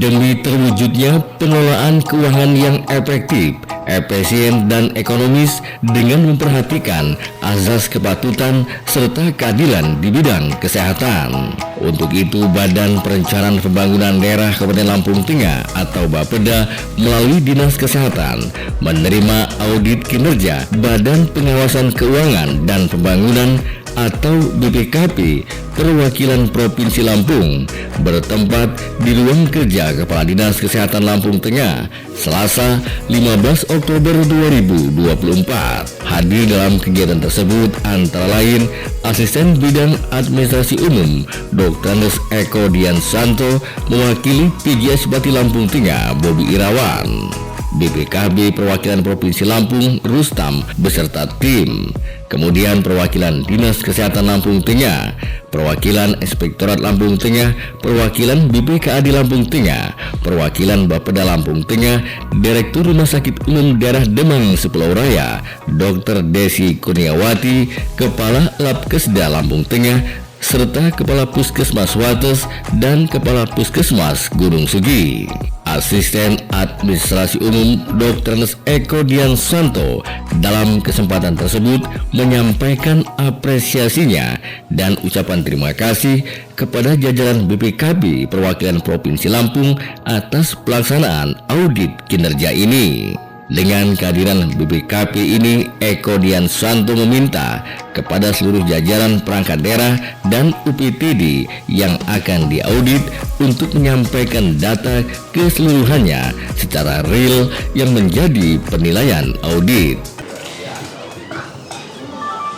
Demi terwujudnya pengelolaan keuangan yang efektif, efisien dan ekonomis dengan memperhatikan azas kepatutan serta keadilan di bidang kesehatan. Untuk itu, Badan Perencanaan Pembangunan Daerah Kabupaten Lampung Tengah atau Bapeda melalui Dinas Kesehatan menerima audit kinerja Badan Pengawasan Keuangan dan Pembangunan atau BPKP perwakilan Provinsi Lampung bertempat di ruang kerja Kepala Dinas Kesehatan Lampung Tengah Selasa 15 Oktober 2024. Hadir dalam kegiatan tersebut antara lain Asisten Bidang Administrasi Umum Dr. Eko Dian Santo mewakili PJS Bati Lampung Tengah Bobi Irawan, BPKB perwakilan Provinsi Lampung Rustam beserta tim. Kemudian perwakilan Dinas Kesehatan Lampung Tengah, perwakilan Inspektorat Lampung Tengah, perwakilan BPKAD Lampung Tengah, perwakilan Bapeda Lampung Tengah, Direktur Rumah Sakit Umum Daerah Demang Sepulau Raya, Dr. Desi Kurniawati, Kepala Labkesda Lampung Tengah, serta Kepala Puskesmas Wates dan Kepala Puskesmas Gunung Sugi. Asisten Administrasi Umum Dr. Eko Dian Santo dalam kesempatan tersebut menyampaikan apresiasinya dan ucapan terima kasih kepada jajaran BPKB perwakilan Provinsi Lampung atas pelaksanaan audit kinerja ini. Dengan kehadiran BPKP ini, Eko Dian Santo meminta kepada seluruh jajaran perangkat daerah dan UPTD yang akan diaudit untuk menyampaikan data keseluruhannya secara real yang menjadi penilaian audit.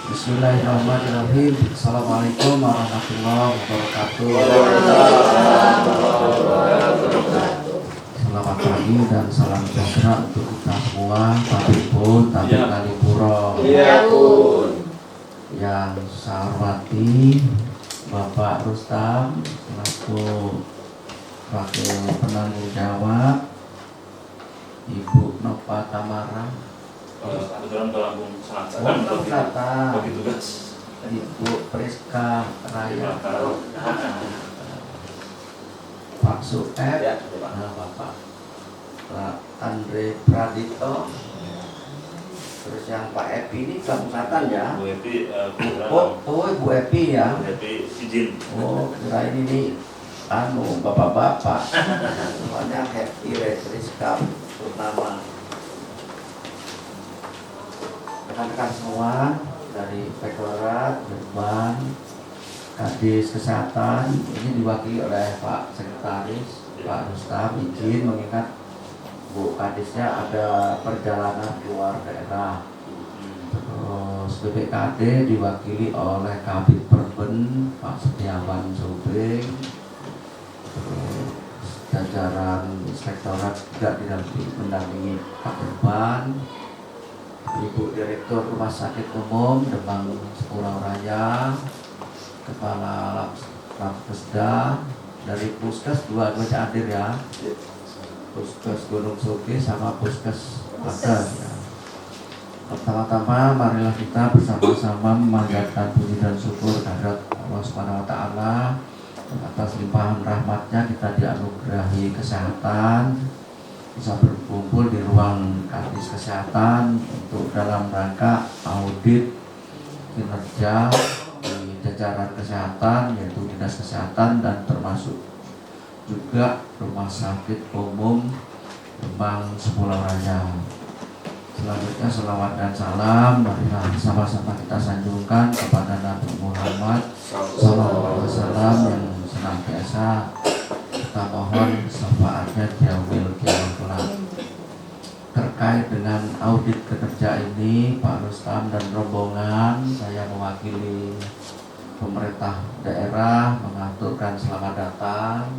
Bismillahirrahmanirrahim. Assalamualaikum warahmatullahi wabarakatuh. Selamat pagi dan salam sejahtera untuk kita semua. Tapi pun, tapi kali puro. Yang saya hormati Bapak Rustam selaku wakil penanggung jawab, Ibu Nova Tamara, kebetulan ke Lampung Selatan bagi tugas, Ibu Priska Raya, Pak Sueb, Bapak Andre Pradito, terus yang Pak Epi ini Selatan ya? Bu Epi, Bu Epi ya? Bu Epi izin. Oh, kira ini bapak-bapak, namanya Happy Retriska Purnama. Rekan-rekan semua dari Inspektorat, Dirban, Kadis Kesehatan, ini diwakili oleh Pak Sekretaris, Pak Rustam, izin mengingat Bu Kadisnya ada perjalanan luar daerah. Terus BPKD diwakili oleh Kabid Perben, Pak Setiawan Subeng. Terus jajaran Inspektorat juga mendampingi Pak Dirban, Ibu Direktur Rumah Sakit Umum Demang Sepulau Raya, Kepala Labkesda dari Puskes dua-duanya hadir ya. Puskes Gunung Sugi sama Puskes Wates ya. Pertama-tama marilah kita bersama-sama memanjatkan puji dan syukur kehadirat Allah Subhanahu wa taala atas limpahan rahmatnya kita dianugerahi kesehatan, bisa berkumpul di ruang Kadis Kesehatan untuk dalam rangka audit kinerja di jajaran kesehatan, yaitu Dinas Kesehatan dan termasuk juga Rumah Sakit Umum Demang Sepulau Raya. Selanjutnya selawat dan salam marilah sama-sama kita sanjungkan kepada Nabi Muhammad SAW yang senantiasa kita mohon syafaatnya jauhil kelak. Terkait dengan audit kinerja ini, Pak Rustam dan rombongan, saya mewakili pemerintah daerah mengaturkan selamat datang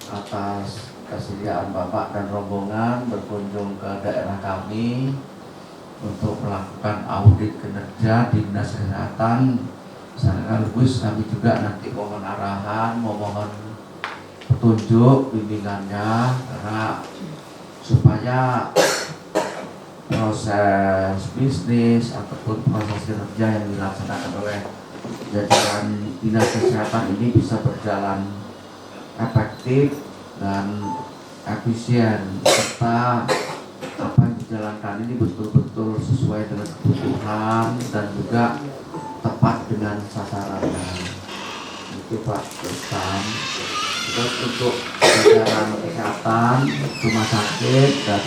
atas kesediaan Bapak dan rombongan berkunjung ke daerah kami untuk melakukan audit kinerja di Dinas Kesehatan. Sekaligus kami juga nanti mohon arahan, mohon petunjuk bimbingannya karena supaya proses bisnis ataupun proses kinerja yang dilaksanakan oleh jajaran Dinas Kesehatan ini bisa berjalan efektif dan efisien, serta apa yang dijalankan ini betul-betul sesuai dengan kebutuhan dan juga tepat dengan sasarannya. Itu Pak Rustam. Terus untuk jajaran kesehatan, rumah sakit dan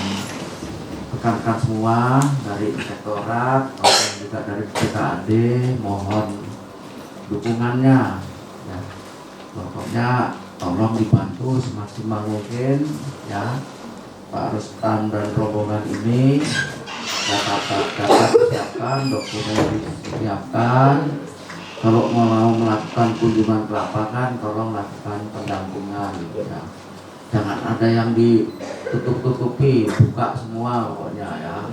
rekan-rekan semua dari inspektorat maupun juga dari BKAD mohon dukungannya ya. Pokoknya tolong dibantu semaksimal mungkin ya Pak Rustam dan rombongan ini. Data disiapkan, dokumen disiapkan. Kalau mau melakukan kunjungan ke lapangan, tolong lakukan pendampingan ya. Jangan ada yang ditutup-tutupi, buka semua pokoknya ya.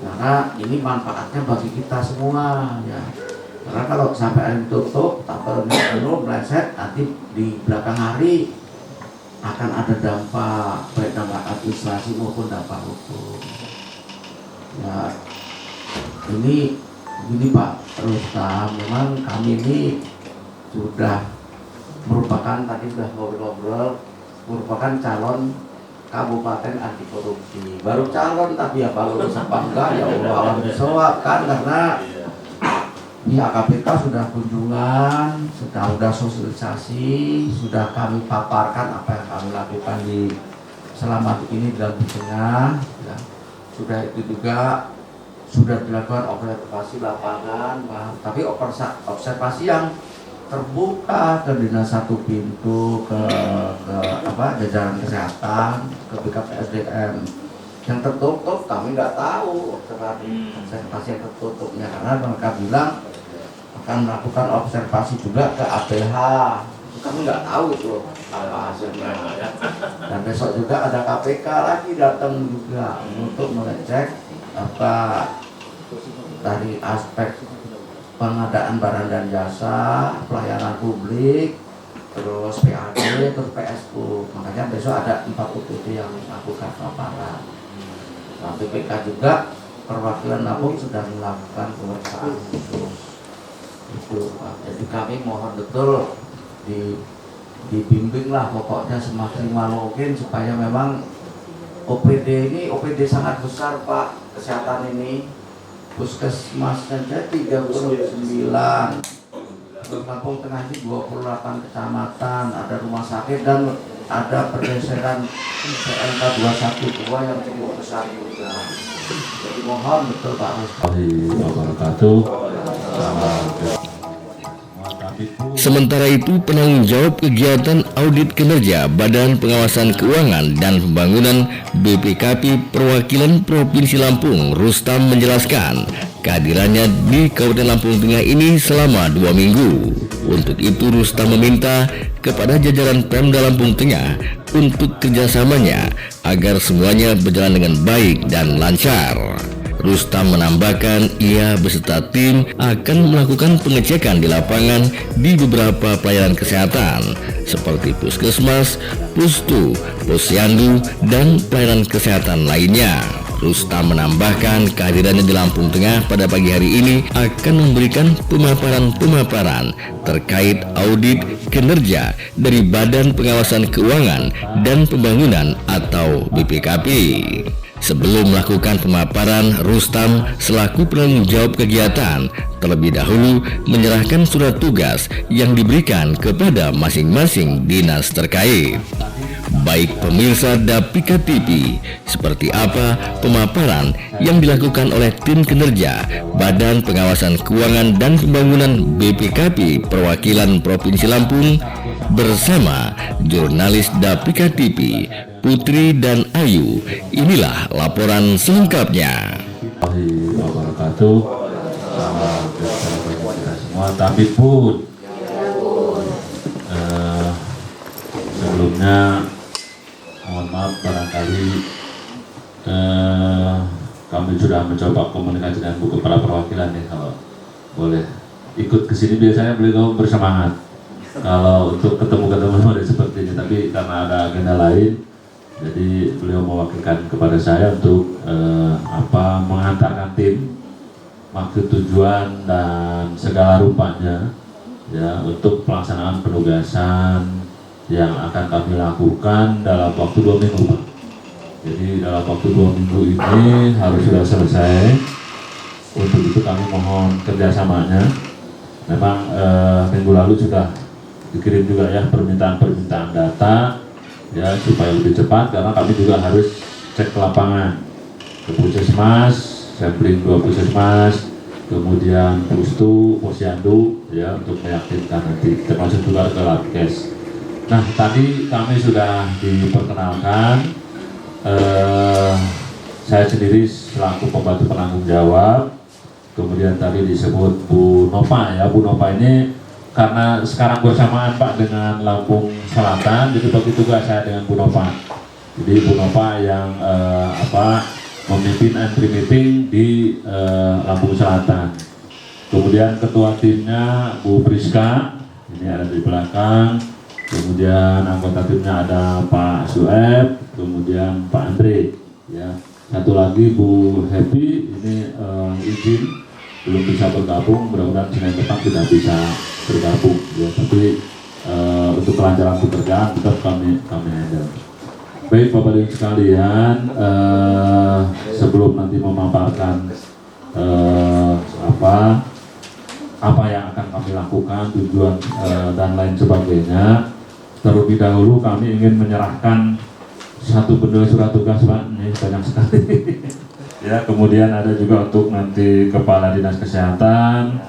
Karena ini manfaatnya bagi kita semua ya. Karena kalau sampai ada yang tutup, tabelnya penuh, meleset, nanti di belakang hari akan ada dampak, baik dampak administrasi maupun dampak hukum. Ya, ini Pak Rustam, memang kami ini sudah merupakan, tadi sudah ngobrol-ngobrol, merupakan calon kabupaten anti korupsi. Baru calon tapi ya kalau lulus apa enggak ya Allah disewak kan, karena pihak KPK sudah kunjungan, sudah sosialisasi, sudah kami paparkan apa yang kami lakukan di selama ini di Lampung Tengah ya. Sudah itu juga sudah dilakukan observasi lapangan, tapi observasi yang terbuka ke dinas satu pintu, ke jajaran kesehatan, ke BKPSDM. Yang tertutup kami nggak tahu observasi yang tertutupnya, karena mereka bilang akan melakukan observasi juga ke APH. Kami nggak tahu itu apa hasilnya. Dan besok juga ada KPK lagi datang juga untuk mengecek apa dari aspek pengadaan barang dan jasa, pelayanan publik, terus PAD, terus PSU. Makanya besok ada 4 UPD yang melakukan paparan. Nah, BPK juga perwakilan Lampung sudah melakukan pemeriksaan khusus. Itu Pak. Jadi kami mohon betul dibimbing lah pokoknya semaksimal mungkin supaya memang OPD sangat besar Pak, kesehatan ini. Puskesmas saja 39, Lampung Tengah ini 28 kecamatan, ada rumah sakit dan ada pergeseran PMK 212 yang cukup besar juga. Jadi mohon betul Pak Rustam. Sementara itu, penanggung jawab kegiatan audit kinerja Badan Pengawasan Keuangan dan Pembangunan BPKP Perwakilan Provinsi Lampung, Rustam menjelaskan kehadirannya di Kabupaten Lampung Tengah ini selama 2 minggu. Untuk itu, Rustam meminta kepada jajaran Pemda Lampung Tengah untuk kerjasamanya agar semuanya berjalan dengan baik dan lancar. Rustam menambahkan ia beserta tim akan melakukan pengecekan di lapangan di beberapa pelayanan kesehatan seperti puskesmas, pustu, posyandu, dan pelayanan kesehatan lainnya. Rustam menambahkan kehadirannya di Lampung Tengah pada pagi hari ini akan memberikan pemaparan terkait audit kinerja dari Badan Pengawasan Keuangan dan Pembangunan atau BPKP. Sebelum melakukan pemaparan, Rustam selaku penanggung jawab kegiatan terlebih dahulu menyerahkan surat tugas yang diberikan kepada masing-masing dinas terkait. Baik pemirsa Dapika TV, seperti apa pemaparan yang dilakukan oleh tim kinerja Badan Pengawasan Keuangan dan Pembangunan BPKP Perwakilan Provinsi Lampung bersama jurnalis Dapika TV Putri dan Ayu. Inilah laporan selengkapnya. Wabarakatuh. Semua, tapi pun sebelumnya mohon maaf barangkali kami sudah mencoba komunikasi dengan Bu Kepala Perwakilan nih, kalau boleh ikut ke sini. Biasanya beliau bersemangat kalau untuk ketemu seperti ini, tapi karena ada agenda lain, jadi beliau mewakilkan kepada saya untuk mengantarkan tim, maksud, tujuan, dan segala rupanya ya untuk pelaksanaan penugasan yang akan kami lakukan dalam waktu 2 minggu, Pak. Jadi dalam waktu 2 minggu ini harus sudah selesai. Untuk itu kami mohon kerjasamanya. Memang minggu lalu sudah dikirim juga ya permintaan data ya supaya lebih cepat, karena kami juga harus cek ke lapangan, ke puskesmas, sampling 2 puskesmas, kemudian pustu, posyandu ya untuk meyakinkan nanti, termasuk juga ke labkes. Nah, tadi kami sudah diperkenalkan, saya sendiri selaku pembantu penanggung jawab. Kemudian tadi disebut Bu Nova ya, Bu Nova ini karena sekarang bersamaan Pak dengan Lampung Selatan, jadi bagi tugas saya dengan Bu Nova. Jadi Bu Nova yang memimpin entry meeting di Lampung Selatan. Kemudian ketua timnya Bu Priska, ini ada di belakang. Kemudian anggota timnya ada Pak Sueb, kemudian Pak Andre, ya. Satu lagi Bu Happy, ini izin belum bisa bergabung, mudah-mudahan Senin depan tidak bisa bergabung, ya. Tapi untuk kelancaran pekerjaan tetap kami handle. Baik Bapak Ibu sekalian, sebelum nanti memaparkan apa yang akan kami lakukan, tujuan dan lain sebagainya, terlebih dahulu kami ingin menyerahkan satu bendel surat tugas Pak, ini banyak sekali. Ya, kemudian ada juga untuk nanti Kepala Dinas Kesehatan,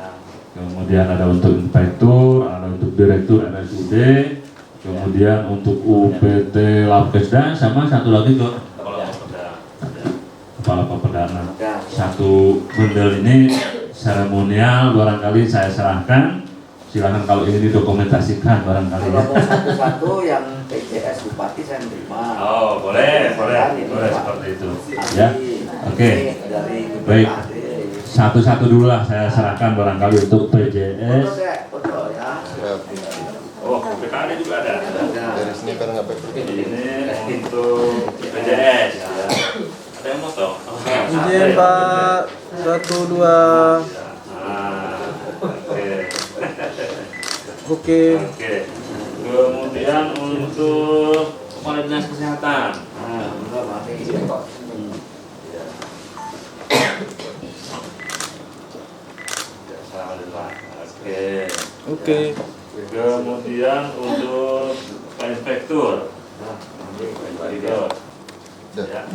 kemudian ada untuk Inspektur, ada untuk Direktur RSUD, kemudian untuk UPT Labkesda, sama satu lagi ke Kepala Pepedana. Satu bendel ini seremonial, barangkali saya serahkan. Silakan kalau ini didokumentasikan barangkali ya. Satu-satu yang PJS Bupati saya terima. Oh, boleh seperti itu. Ya, oke. Baik. Satu-satu dulu lah saya serahkan barangkali untuk PJS. Betul ya. Oh, PKD juga ada. Dari sini kan nggak pergi. Ini untuk PJS. Ya. Ada yang mau tahu? Izin Pak, 1, 2. Oke. Kemudian untuk Kepala Dinas Kesehatan. Oke. Kemudian untuk Pak Inspektur. Ya.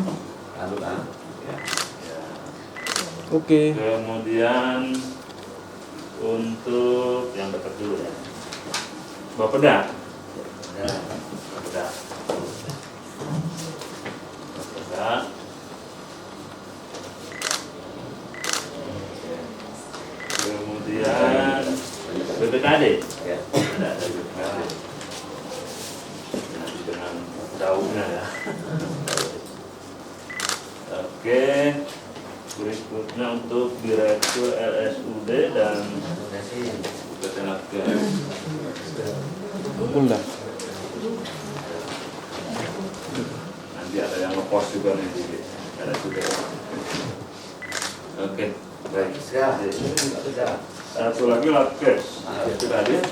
Oke. Kemudian untuk yang dekat dulu ya, Bapeda. Bapeda. Kemudian BPKD. Ada BPKD. Nanti dengan daunnya ya. Oke. Berikutnya untuk Direktur RSUD dan Tenaga. Udah. Nanti ada yang ngepost juga nih di RSUD. Oke, baik. Satu lagi Labkes. Sudah hadir?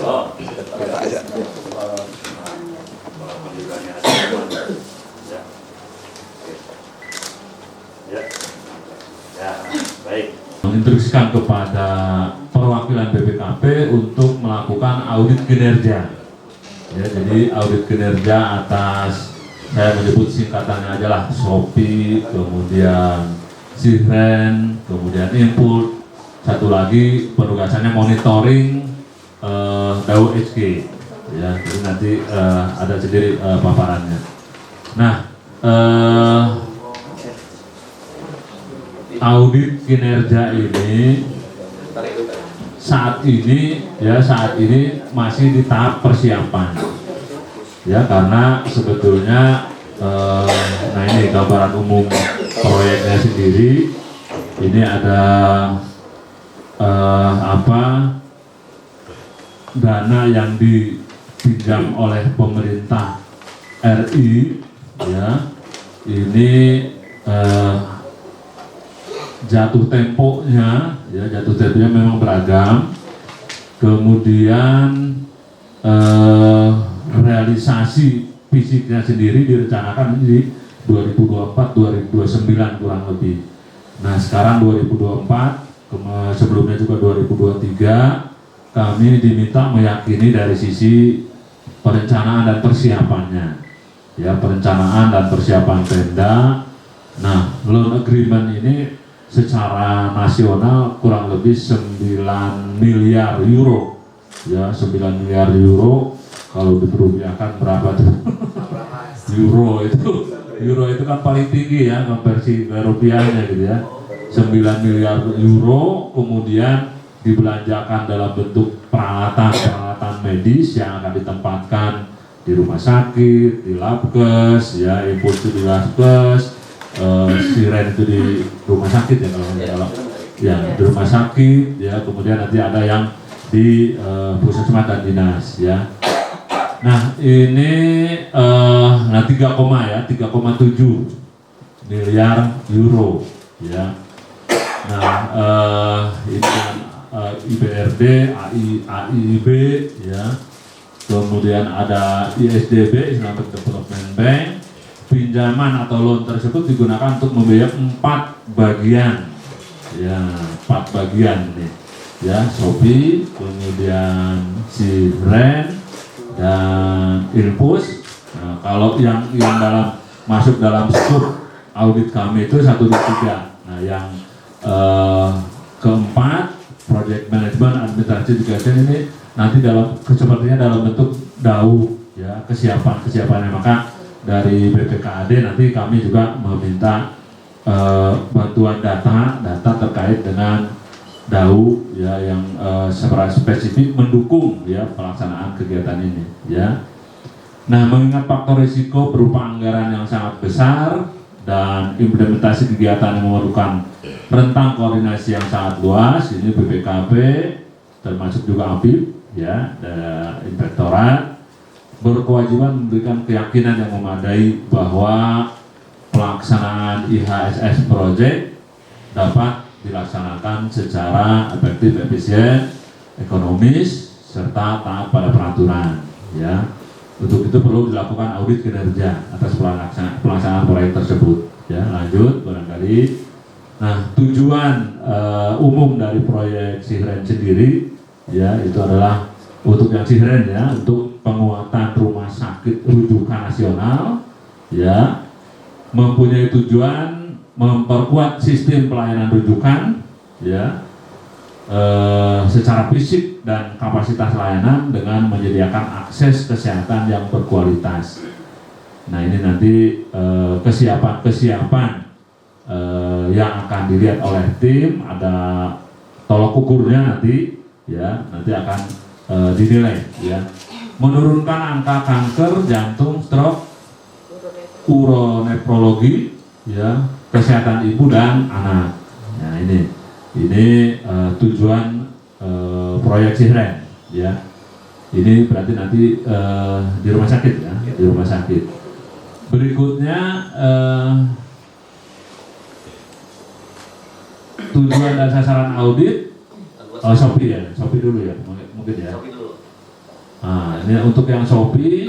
Oh, alhamdulillahnya ya. Ya. Ya, baik. Menginstruksikan kepada perwakilan BPKP untuk melakukan audit kinerja. Ya, jadi audit kinerja atas, saya menyebut singkatannya aja lah, SOPI, kemudian Siren, kemudian Input, satu lagi penugasannya monitoring DAU HG. Ya, jadi nanti ada sendiri paparannya. Nah, audit kinerja ini saat ini masih di tahap persiapan ya, karena sebetulnya nah ini gambaran umum proyeknya sendiri. Ini ada dana yang dipinjam oleh pemerintah RI ya, ini jatuh temponya memang beragam. Kemudian realisasi fisiknya sendiri direncanakan di 2024-2029 kurang lebih. Nah sekarang 2024, sebelumnya juga 2023, kami diminta meyakini dari sisi perencanaan dan persiapannya, ya, perencanaan dan persiapan tenda. Nah, loan agreement ini secara nasional kurang lebih 9 miliar euro, ya, 9 miliar euro. Kalau diperupiahkan berapa tuh? Euro itu kan paling tinggi ya konversi ke rupiahnya gitu ya. 9 miliar euro kemudian dibelanjakan dalam bentuk peralatan medis yang akan ditempatkan di rumah sakit, di labkes, ya, infus itu di labkes, siren itu di rumah sakit ya kalau ya di rumah sakit, ya, kemudian nanti ada yang di puskesmas dan dinas, ya. Nah ini 3,7 miliar euro, ya. Nah ini kan IBRD, AIIB, ya. Kemudian ada ISDB, Islamic Development Bank. Pinjaman atau loan tersebut digunakan untuk membiayai 4 bagian, ya, 4 bagian nih, ya, Shopee, kemudian si Ren dan Infus. Nah, kalau yang masuk dalam skop audit kami itu 1, 2, 3. Nah, yang keempat, project management administrasi education, ini nanti sepertinya dalam bentuk DAU, ya, kesiapannya. Maka dari BPKAD nanti kami juga meminta bantuan data terkait dengan DAU, ya, yang secara spesifik mendukung, ya, pelaksanaan kegiatan ini, ya. Nah, mengingat faktor risiko berupa anggaran yang sangat besar dan implementasi kegiatan yang memerlukan rentang koordinasi yang sangat luas, ini BPKP termasuk juga AFIP, ya, Inspektorat berkewajiban memberikan keyakinan yang memadai bahwa pelaksanaan IHSS project dapat dilaksanakan secara efektif, efisien, ekonomis, serta taat pada peraturan, ya. Untuk itu perlu dilakukan audit kinerja atas pelaksanaan proyek tersebut, ya. Lanjut barangkali. Nah, tujuan umum dari proyek Sihren sendiri, ya, itu adalah untuk yang Sihren, ya, untuk penguatan rumah sakit rujukan nasional, ya, mempunyai tujuan memperkuat sistem pelayanan rujukan, ya, secara fisik dan kapasitas layanan dengan menyediakan akses kesehatan yang berkualitas. Nah, ini nanti kesiapan yang akan dilihat oleh tim, ada tolok ukurnya nanti, ya, nanti akan dinilai, ya. Menurunkan angka kanker, jantung, stroke, uronefrologi, ya, kesehatan ibu dan anak. Nah, ini tujuan proyek Sihren, ya. Ini berarti nanti di rumah sakit, ya, di rumah sakit. Berikutnya tujuan dan sasaran audit. Shopee, ya, Shopee dulu, ya, mungkin, ya. Nah, ini untuk yang Shopee,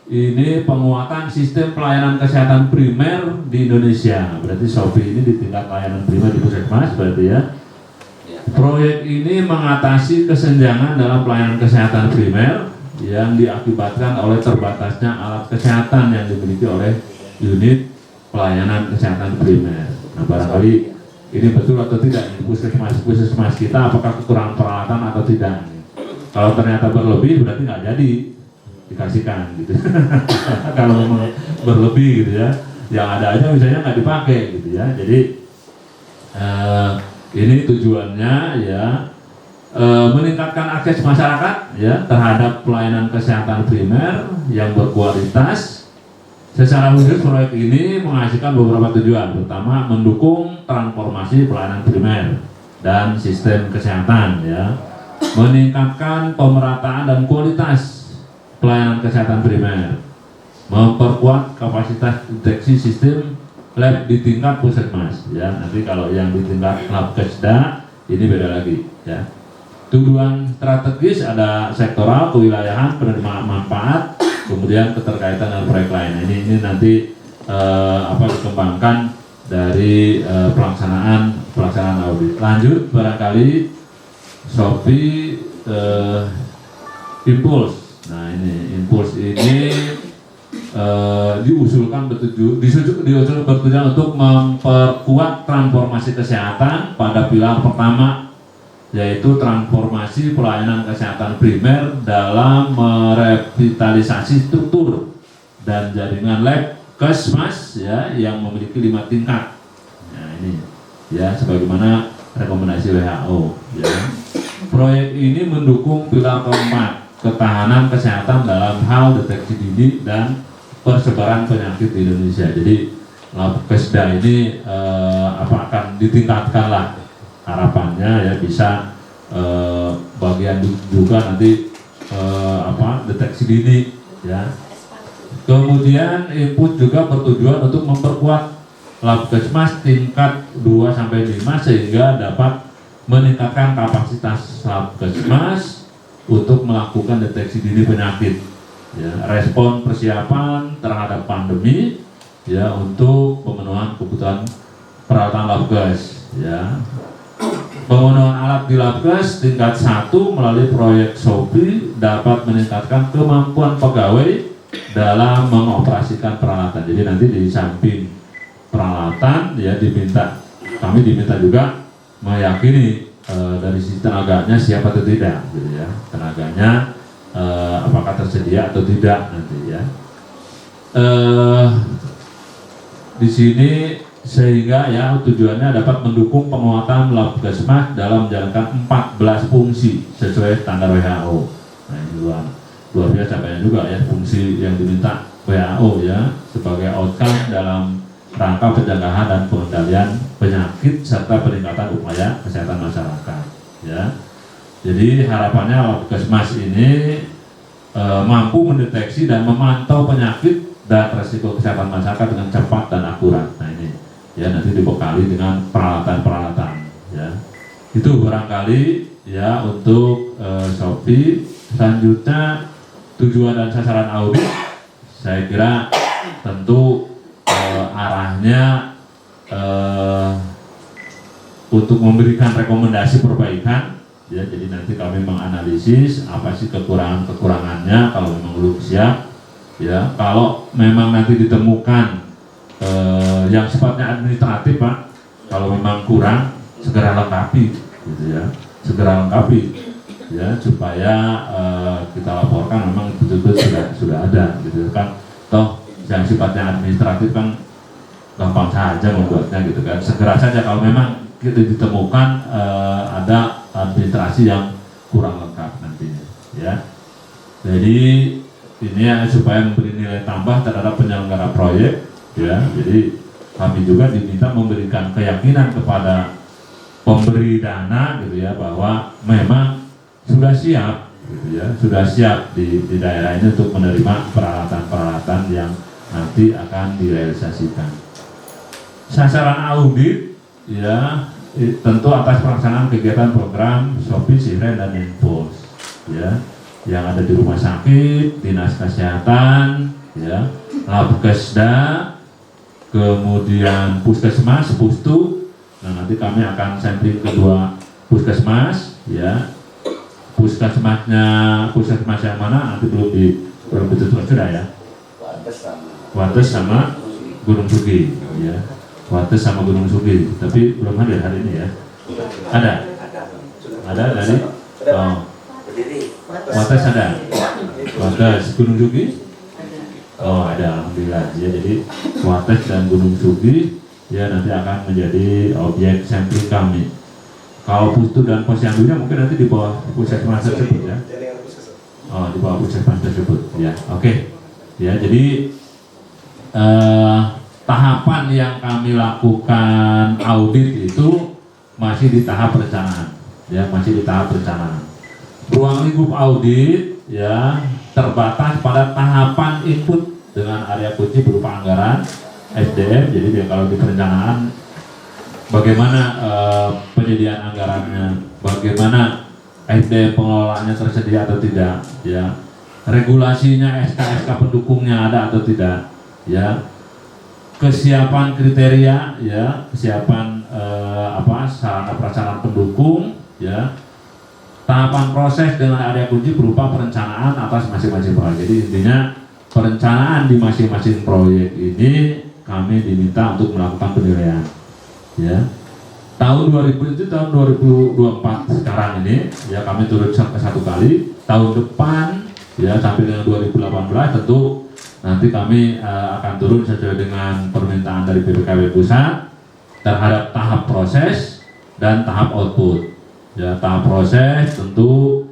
ini penguatan sistem pelayanan kesehatan primer di Indonesia. Berarti Shopee ini di tingkat pelayanan primer di puskesmas, berarti, ya. Proyek ini mengatasi kesenjangan dalam pelayanan kesehatan primer yang diakibatkan oleh terbatasnya alat kesehatan yang dimiliki oleh unit pelayanan kesehatan primer. Nah, barangkali ini betul atau tidak di puskesmas kita, apakah kekurangan peralatan atau tidak? Kalau ternyata berlebih berarti nggak jadi dikasihkan, gitu. Kalau memang berlebih, gitu, ya, yang ada aja misalnya nggak dipakai, gitu, ya. Jadi ini tujuannya, ya, meningkatkan akses masyarakat, ya, terhadap pelayanan kesehatan primer yang berkualitas. Secara khusus proyek ini menghasilkan beberapa tujuan, pertama mendukung transformasi pelayanan primer dan sistem kesehatan, ya, meningkatkan pemerataan dan kualitas pelayanan kesehatan primer, memperkuat kapasitas deteksi sistem lab di tingkat puskesmas, ya. Nanti kalau yang di tingkat labkesda ini beda lagi, ya. tujuan strategis ada sektoral, kewilayahan, penerimaan manfaat, kemudian keterkaitan dengan proyek lain. Ini nanti dikembangkan dari pelaksanaan audit. Lanjut barangkali Shopee Impulse. Nah ini Impulse ini diusulkan bertujuan untuk memperkuat transformasi kesehatan pada pilar pertama, yaitu transformasi pelayanan kesehatan primer dalam merevitalisasi struktur dan jaringan lab Kesmas ya yang memiliki 5 tingkat. Nah ini ya sebagaimana rekomendasi WHO ya. Proyek ini mendukung pilar keempat, ketahanan kesehatan dalam hal deteksi dini dan persebaran penyakit di Indonesia. Jadi Labkesda ini akan ditingkatkan lah harapannya ya, bisa bagian juga nanti deteksi dini ya. Kemudian input juga bertujuan untuk memperkuat Labkesmas tingkat 2-5 sehingga dapat meningkatkan kapasitas Labkesmas untuk melakukan deteksi dini penyakit ya, respon persiapan terhadap pandemi ya, untuk pemenuhan kebutuhan peralatan Labkes ya. Pemenuhan alat di Labkes tingkat 1 melalui proyek Shopee dapat meningkatkan kemampuan pegawai dalam mengoperasikan peralatan. Jadi nanti di samping peralatan ya kami diminta juga meyakini dari sisi tenaganya siap atau tidak gitu ya. Tenaganya apakah tersedia atau tidak nanti ya. Di sini sehingga ya tujuannya dapat mendukung penguatan Labkesmas dalam menjalankan 14 fungsi sesuai standar WHO. Nah ini luar biasa banyak juga ya fungsi yang diminta WHO ya sebagai outcome dalam rangka pencegahan dan pengendalian penyakit serta peningkatan upaya kesehatan masyarakat ya. Jadi harapannya Labkesmas ini mampu mendeteksi dan memantau penyakit dan resiko kesehatan masyarakat dengan cepat dan akurat. Nah ini ya nanti dibekali dengan peralatan-peralatan ya. Itu barangkali ya untuk Shopee. Selanjutnya tujuan dan sasaran audit, saya kira tentu arahnya untuk memberikan rekomendasi perbaikan ya. Jadi nanti kami menganalisis apa sih kekurangannya kalau memang belum siap ya. Kalau memang nanti ditemukan yang sifatnya administratif Pak, kalau memang kurang segera lengkapi gitu ya, segera lengkapi ya supaya kita laporkan memang betul-betul sudah ada gitu kan. Toh yang sifatnya administratif kan gampang saja membuatnya gitu kan, segera saja kalau memang kita ditemukan ada administrasi yang kurang lengkap nantinya ya. Jadi ini ya, supaya memberi nilai tambah terhadap penyelenggara proyek ya. Jadi kami juga diminta memberikan keyakinan kepada pemberi dana gitu ya, bahwa memang sudah siap gitu ya, sudah siap di daerah ini untuk menerima peralatan-peralatan yang nanti akan direalisasikan. Sasaran audit ya tentu atas pelaksanaan kegiatan program Shopee, Sihren, dan Impulse ya, yang ada di rumah sakit, dinas kesehatan ya, Labkesda, kemudian puskesmas, pustu. Nah nanti kami akan sampling kedua puskesmas ya. Puskesmas yang mana nanti belum ditentukan sudah ya. Wates sama Gunung Sugi ya. Wates sama Gunung Sugi, tapi belum hadir hari ini ya. Ada dari Wates ada. Wates Gunung Sugi. Oh ada, alhamdulillah ya. Jadi Wates dan Gunung Sugi ya nanti akan menjadi objek sampling kami. Kalau Pustu dan Posyandunya mungkin nanti di bawah puskesmas tersebut ya. Oh, di bawah puskesmas tersebut ya. Oke. Ya, jadi tahapan yang kami lakukan audit itu masih di tahap perencanaan. Ya, masih di tahap perencanaan. Ruang lingkup audit ya terbatas pada tahapan input dengan area kunci berupa anggaran SDM. Jadi kalau di perencanaan bagaimana penyediaan anggarannya, bagaimana SDM pengelolaannya tersedia atau tidak, ya, regulasinya, SK pendukungnya ada atau tidak, ya, kesiapan kriteria, ya, kesiapan sarana prasarana pendukung, ya, tahapan proses dengan area kunci berupa perencanaan atas masing-masing proyek. Jadi intinya perencanaan di masing-masing proyek ini kami diminta untuk melakukan penilaian, ya. Tahun 2000 itu tahun 2024 sekarang ini, ya, kami turun sampai 1 kali. Tahun depan, ya, sampai dengan 2018 tentu nanti kami akan turun sesuai dengan permintaan dari BPKB pusat terhadap tahap proses dan tahap output. Ya, tahap proses tentu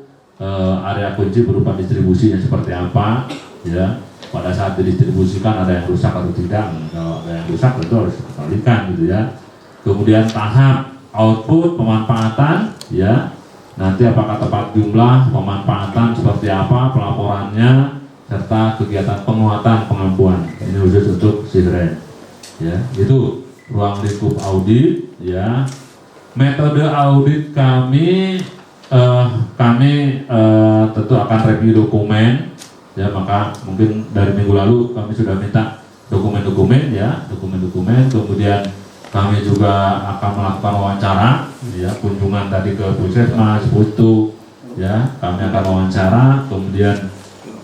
area kunci berupa distribusinya seperti apa, ya, pada saat didistribusikan ada yang rusak atau tidak. Kalau ada yang rusak tentu harus dikembalikan, gitu ya. Kemudian tahap output pemanfaatan, ya, nanti apakah tepat jumlah pemanfaatan seperti apa pelaporannya serta kegiatan penguatan pengampuan. Ini khusus untuk Sihren, ya. Itu ruang lingkup audit, ya. Metode audit kami tentu akan review dokumen, ya, maka mungkin dari minggu lalu kami sudah minta dokumen-dokumen, ya, dokumen-dokumen. Kemudian kami juga akan melakukan wawancara, ya, kunjungan tadi ke Puskesmas, Putu, ya, kami akan wawancara, kemudian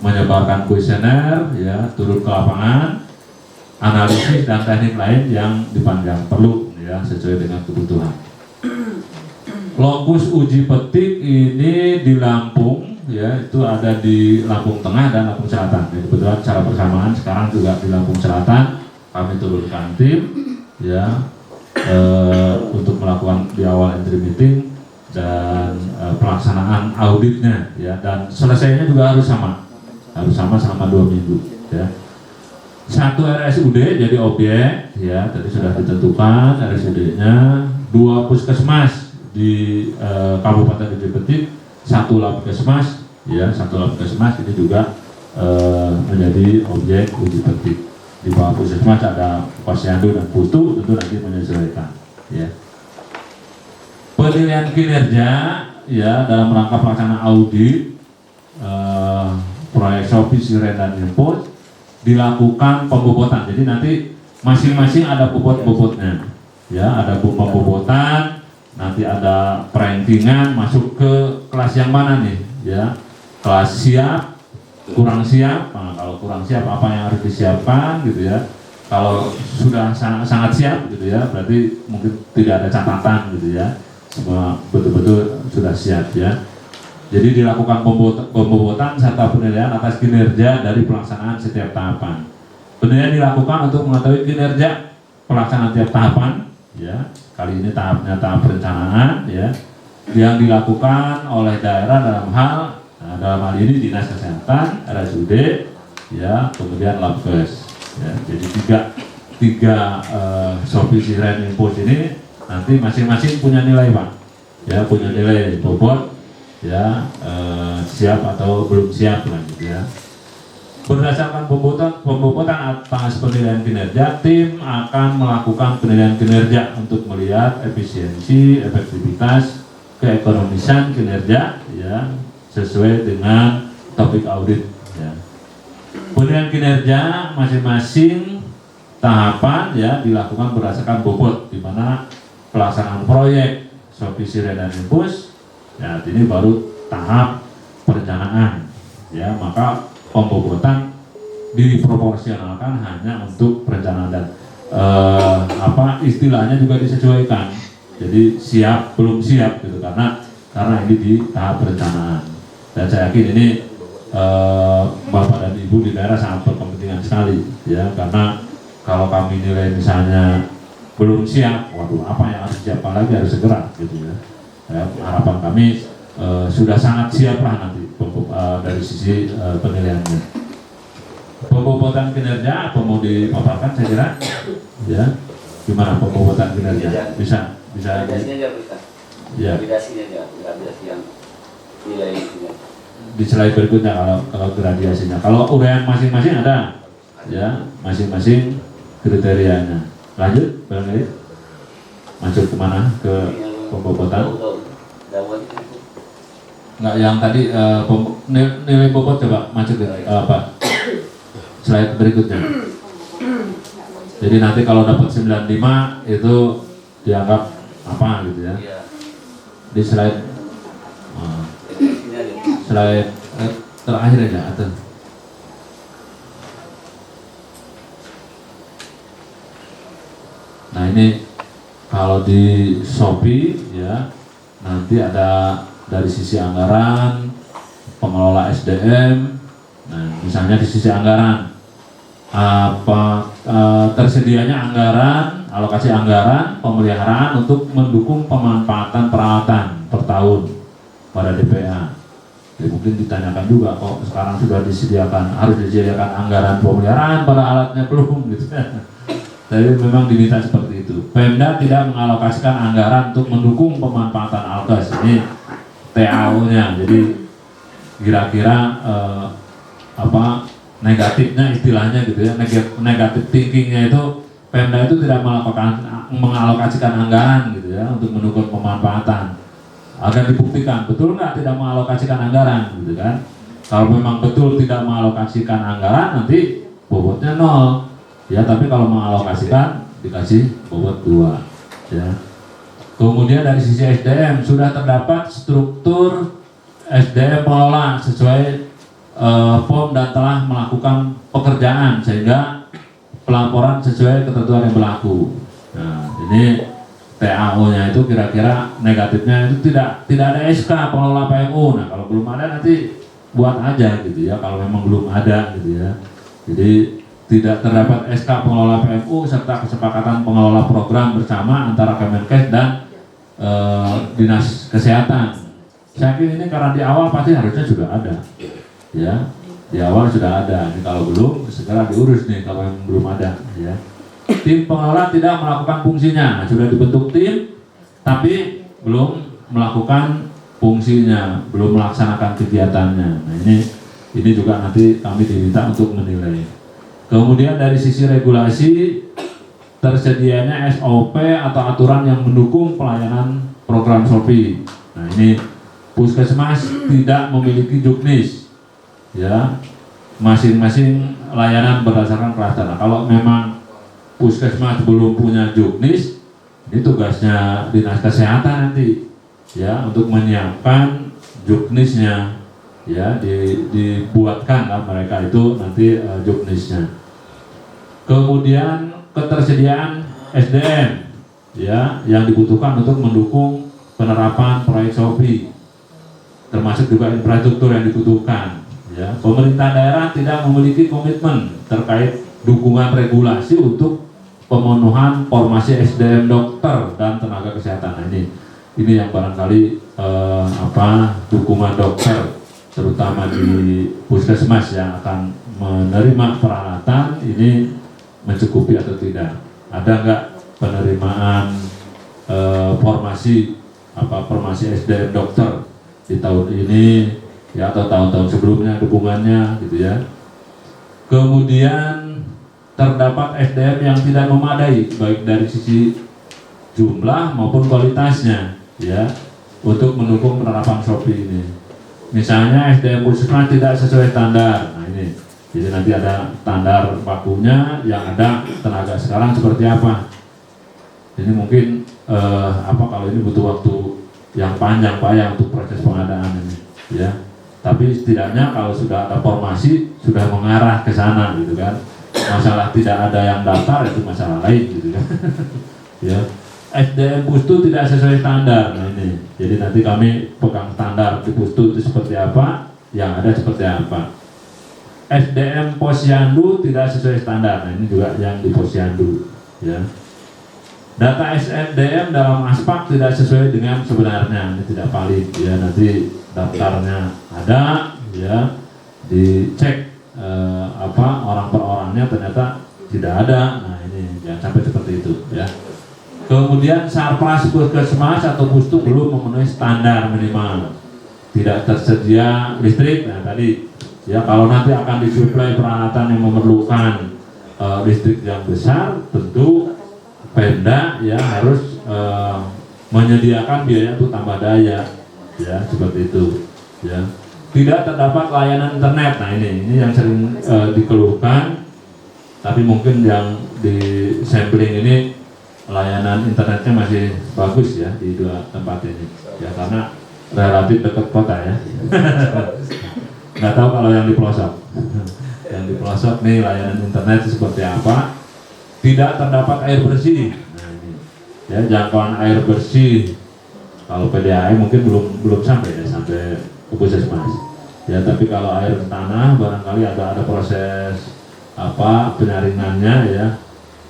menyebarkan kuesioner, ya, turun ke lapangan, analisis dan teknik lain yang dipandang perlu, ya, sesuai dengan kebutuhan. Lokus uji petik ini di Lampung, ya, itu ada di Lampung Tengah dan Lampung Selatan. Ya, kebetulan secara bersamaan sekarang juga di Lampung Selatan kami turunkan tim, ya, untuk melakukan di awal entry meeting dan pelaksanaan auditnya, ya, dan selesainya juga harus sama selama 2 minggu, ya. 1 RSUD jadi objek, ya, tadi sudah ditentukan RSUD-nya, 2 puskesmas di Kabupaten Uji Petik, 1 labkesmas, ya, 1 labkesmas ini juga menjadi objek uji petik. Di bawah puskesmas ada Posyandu dan Putu, tentu nanti menyesuaikan, ya. Penilaian kinerja, ya, dalam rangka pelaksanaan audit proyek Shopee, Sihren dan Import dilakukan pembobotan. Jadi nanti masing-masing ada bobot-bobotnya, ya, ada pembobotan, nanti ada perankingan masuk ke kelas yang mana nih, ya, kelas siap, kurang siap. Nah, kalau kurang siap apa yang harus disiapkan, gitu ya. Kalau sudah sangat siap, gitu ya, berarti mungkin tidak ada catatan, gitu ya, semua betul-betul sudah siap, ya. Jadi dilakukan pembobotan serta penilaian atas kinerja dari pelaksanaan setiap tahapan. Penilaian dilakukan untuk mengetahui kinerja pelaksanaan tiap tahapan, ya. Kali ini tahapnya tahap perencanaan, ya, yang dilakukan oleh daerah dalam hal ini Dinas Kesehatan, RSUD, ya, kemudian Labkes, ya. Jadi tiga Shopee, Sihren, Impos ini nanti masing-masing punya nilai, Pak, ya, punya nilai bobot, ya, siap atau belum siap lah, gitu ya. Berdasarkan pembobotan atas penilaian kinerja, tim akan melakukan penilaian kinerja untuk melihat efisiensi, efektivitas, keekonomisan kinerja, ya, sesuai dengan topik audit, ya. Penilaian kinerja masing-masing tahapan, ya, dilakukan berdasarkan bobot, di mana pelaksanaan proyek Shopee, Sihren dan Impus, ya, ini baru tahap perencanaan, ya, maka pembobotan diproporsionalkan hanya untuk perencanaan dan istilahnya juga disesuaikan. Jadi siap belum siap, gitu, karena ini di tahap perencanaan. Dan saya yakin ini Bapak dan Ibu di daerah sangat berkepentingan sekali, ya, karena kalau kami nilai misalnya belum siap, waduh, apa yang harus disiapkan lagi, harus segera, gitu ya. Harapan kami sudah sangat siap lah nanti dari sisi penilaiannya. Pembobotan kinerja apa mau dipaparkan, saya kira, ya, gimana pembobotan kinerja, bisa Gradasinya aja berita. ya, Gradasinya aja, gradasi yang nilai itu. di slide berikutnya kalau gradasinya. Kalau uraian masing-masing ada, ya, masing-masing kriterianya. Lanjut, barangkali masuk kemana, ke pembobotan. Enggak yang tadi nilai bobot coba maju ke Pak. Slide berikutnya. Jadi nanti kalau dapat 95 itu dianggap apa gitu ya. Di slide slide terakhir aja atau nah ini kalau di Shopee ya nanti ada dari sisi anggaran pengelola SDM. Nah misalnya di sisi anggaran apa tersedianya anggaran, alokasi anggaran pemeliharaan untuk mendukung pemanfaatan peralatan per tahun pada DPA. Jadi mungkin ditanyakan juga kok sekarang sudah harus disediakan anggaran pemeliharaan pada alatnya belum gitu. Tapi memang diminta seperti itu. Pemda tidak mengalokasikan anggaran untuk mendukung pemanfaatan alkes. Ini TAO-nya. Jadi kira-kira apa negatifnya istilahnya gitu ya, negatif thinkingnya itu Pemda itu tidak mengalokasikan anggaran gitu ya untuk mendukung pemanfaatan. Agar dibuktikan betul nggak tidak mengalokasikan anggaran gitu kan. Kalau memang betul tidak mengalokasikan anggaran nanti bobotnya 0 ya, tapi kalau mengalokasikan dikasih bobot 2 ya. Kemudian dari sisi SDM sudah terdapat struktur SDM pengelola sesuai POM dan telah melakukan pekerjaan sehingga pelaporan sesuai ketentuan yang berlaku. Nah, ini TAO-nya itu kira-kira negatifnya itu tidak ada SK pengelola PMU. Nah, kalau belum ada nanti buat aja gitu ya. Kalau memang belum ada gitu ya. Jadi tidak terdapat SK pengelola PMU serta kesepakatan pengelola program bersama antara Kemenkes dan Dinas Kesehatan. Saya yakin ini karena di awal pasti harusnya sudah ada. Ya, di awal sudah ada. Ini kalau belum segera diurus nih kalau yang belum ada ya. Tim pengelola tidak melakukan fungsinya. Nah, sudah dibentuk tim tapi belum melakukan fungsinya, belum melaksanakan kegiatannya. Nah, ini juga nanti kami diminta untuk menilai. Kemudian dari sisi regulasi tersedianya SOP atau aturan yang mendukung pelayanan program Shopee. Nah, ini Puskesmas tidak memiliki juknis. Ya, masing-masing layanan berdasarkan klaster. Nah, kalau memang Puskesmas belum punya juknis, ini tugasnya Dinas Kesehatan nanti ya untuk menyiapkan juknisnya ya, dibuatkan lah mereka itu nanti juknisnya. Kemudian ketersediaan SDM ya yang dibutuhkan untuk mendukung penerapan proyek Shopee, termasuk juga infrastruktur yang dibutuhkan. Ya, pemerintah daerah tidak memiliki komitmen terkait dukungan regulasi untuk pemenuhan formasi SDM dokter dan tenaga kesehatan. Nah, ini yang barangkali dukungan dokter terutama di Puskesmas yang akan menerima peralatan ini mencukupi atau tidak. Ada nggak penerimaan formasi SDM dokter di tahun ini ya atau tahun-tahun sebelumnya dukungannya gitu ya. Kemudian terdapat SDM yang tidak memadai baik dari sisi jumlah maupun kualitasnya ya untuk mendukung penerapan Shopee ini. Misalnya SDM Puskesmas tidak sesuai standar. Nah, ini jadi nanti ada standar bakunya yang ada tenaga sekarang seperti apa. Ini mungkin kalau ini butuh waktu yang panjang Pak ya untuk proses pengadaan ini ya. Tapi setidaknya kalau sudah ada formasi sudah mengarah ke sana gitu kan. Masalah tidak ada yang daftar itu masalah lain gitu kan. Ya. SDM Pustu tidak sesuai standar. Nah, ini. Jadi nanti kami pegang standar di Pustu itu seperti apa, yang ada seperti apa. SDM Posyandu tidak sesuai standar. Nah, ini juga yang di Posyandu ya. Data SDM dalam ASPAK tidak sesuai dengan sebenarnya. Ini tidak valid ya. Nanti daftarnya ada ya, dicek orang per orangnya ternyata tidak ada. Nah, ini jangan sampai seperti itu ya. Kemudian Sarpras Puskesmas atau Pustu belum memenuhi standar minimal, tidak tersedia listrik. Nah, tadi ya kalau nanti akan disuplai peralatan yang memerlukan listrik yang besar, tentu Pemda ya harus menyediakan biaya untuk tambah daya ya, seperti itu ya. Tidak terdapat layanan internet. Nah ini yang sering dikeluhkan, tapi mungkin yang di sampling ini layanan internetnya masih bagus ya di dua tempat ini ya, karena relatif dekat kota ya. Nggak tahu kalau yang di pelosok. Yang di pelosok nih layanan internet seperti apa? Tidak terdapat air bersih. Nah ini ya, jangkauan air bersih kalau PDAM mungkin belum sampai ya, sampai ke puskesmas ya, tapi kalau air tanah barangkali ada proses apa penyaringannya ya.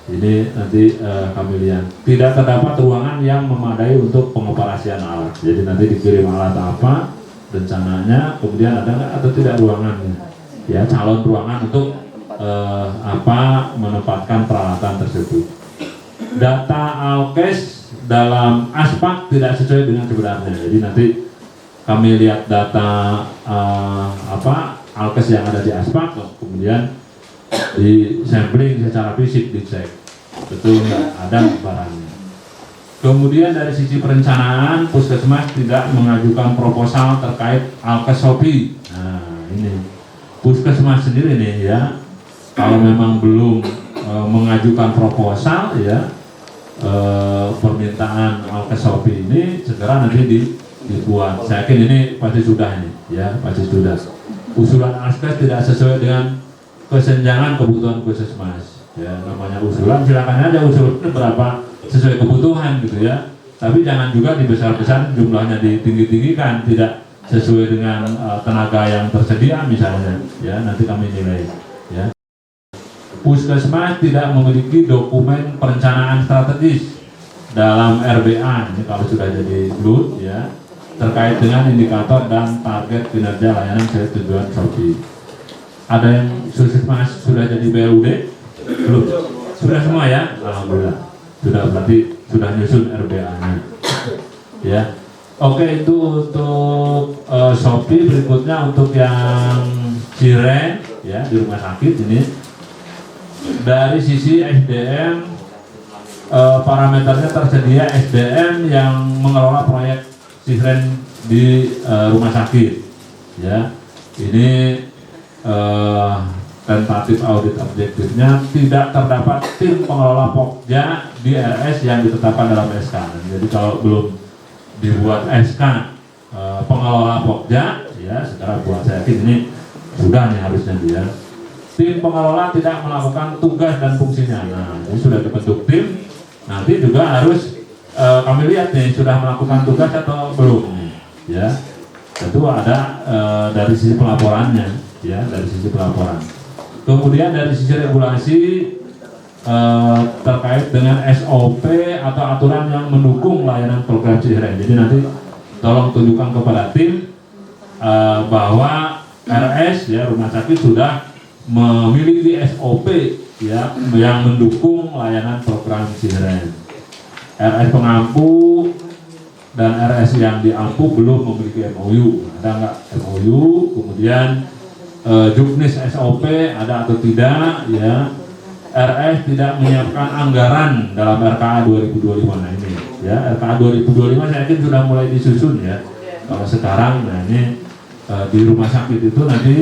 Ini nanti kami lihat. Tidak terdapat ruangan yang memadai untuk pengoperasian alat. Jadi nanti dikirim alat apa rencananya, kemudian ada nggak atau tidak ruangannya ya, calon ruangan untuk menempatkan peralatan tersebut. Data alkes dalam aspak tidak sesuai dengan sebenarnya. Jadi nanti kami lihat data alkes yang ada di aspak, kemudian di sampling secara fisik, dicek betul nggak ada barangnya. Kemudian dari sisi perencanaan, puskesmas tidak mengajukan proposal terkait alkes Shopee. Nah ini puskesmas sendiri nih ya, kalau memang belum mengajukan proposal ya, permintaan alkes Shopee ini segera nanti dibuat. Saya yakin ini pasti sudah ini ya, pasti sudah. Usulan alkes tidak sesuai dengan kesenjangan kebutuhan puskesmas ya, namanya usulan silakan aja usul berapa sesuai kebutuhan gitu ya, tapi jangan juga dibesar-besar jumlahnya, ditinggi-tinggikan, tidak sesuai dengan tenaga yang tersedia misalnya ya, nanti kami nilai ya. Puskesmas tidak memiliki dokumen perencanaan strategis dalam RBA, ini kalau sudah jadi GLUT ya, terkait dengan indikator dan target kinerja layanan sesuai tujuan Shopee. Ada yang puskesmas sudah jadi BLUD? Belum? Sudah semua ya? Alhamdulillah. Sudah, berarti sudah nyusun RBA-nya. Ya. Oke, itu untuk Shopee. Berikutnya untuk yang Ciren ya, di rumah sakit ini. Dari sisi SDM, parameternya tersedia SDM yang mengelola proyek Ciren di rumah sakit. Ya. Ini tentatif audit objektifnya tidak terdapat tim pengelola Pokja di RS yang ditetapkan dalam SK. Jadi kalau belum dibuat SK pengelola Pokja ya segera buat. Saya yakin ini sudah nih harusnya dia. Tim pengelola tidak melakukan tugas dan fungsinya. Nah ini sudah dibentuk tim, nanti juga harus kami lihat nih sudah melakukan tugas atau belum ya. Tentu ada dari sisi pelaporannya ya, dari sisi pelaporan. Kemudian dari sisi regulasi terkait dengan SOP atau aturan yang mendukung layanan program Ciren. Jadi nanti tolong tunjukkan kepada tim bahwa RS ya rumah sakit sudah memiliki SOP ya yang mendukung layanan program Ciren. RS pengampu dan RS yang diampu belum memiliki MOU. Ada nggak MOU? Kemudian juknis SOP ada atau tidak ya. RS tidak menyiapkan anggaran dalam RKA 2025. Nah ini ya, RKA 2025 saya yakin sudah mulai disusun ya. Kalau sekarang nah ini di rumah sakit itu nanti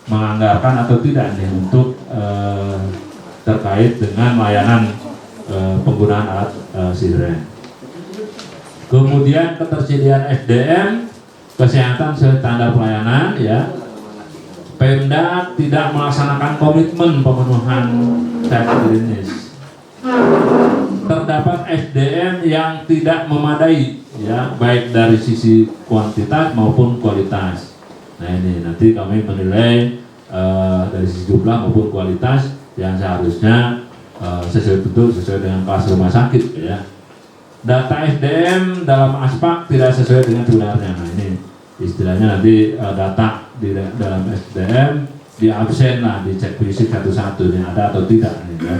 menganggarkan atau tidak nih untuk terkait dengan layanan penggunaan alat Ciren. Kemudian ketersediaan SDM kesehatan standar pelayanan ya. Pemda tidak melaksanakan komitmen pemenuhan safety klinis. Terdapat SDM yang tidak memadai ya, baik dari sisi kuantitas maupun kualitas. Nah ini nanti kami menilai dari sisi jumlah maupun kualitas yang seharusnya sesuai dengan kelas rumah sakit ya. Data SDM dalam aspak tidak sesuai dengan sebenarnya. Nah ini istilahnya nanti data di dalam SDM di absen lah, dicek fisik satu-satu nih ada atau tidak nih ya.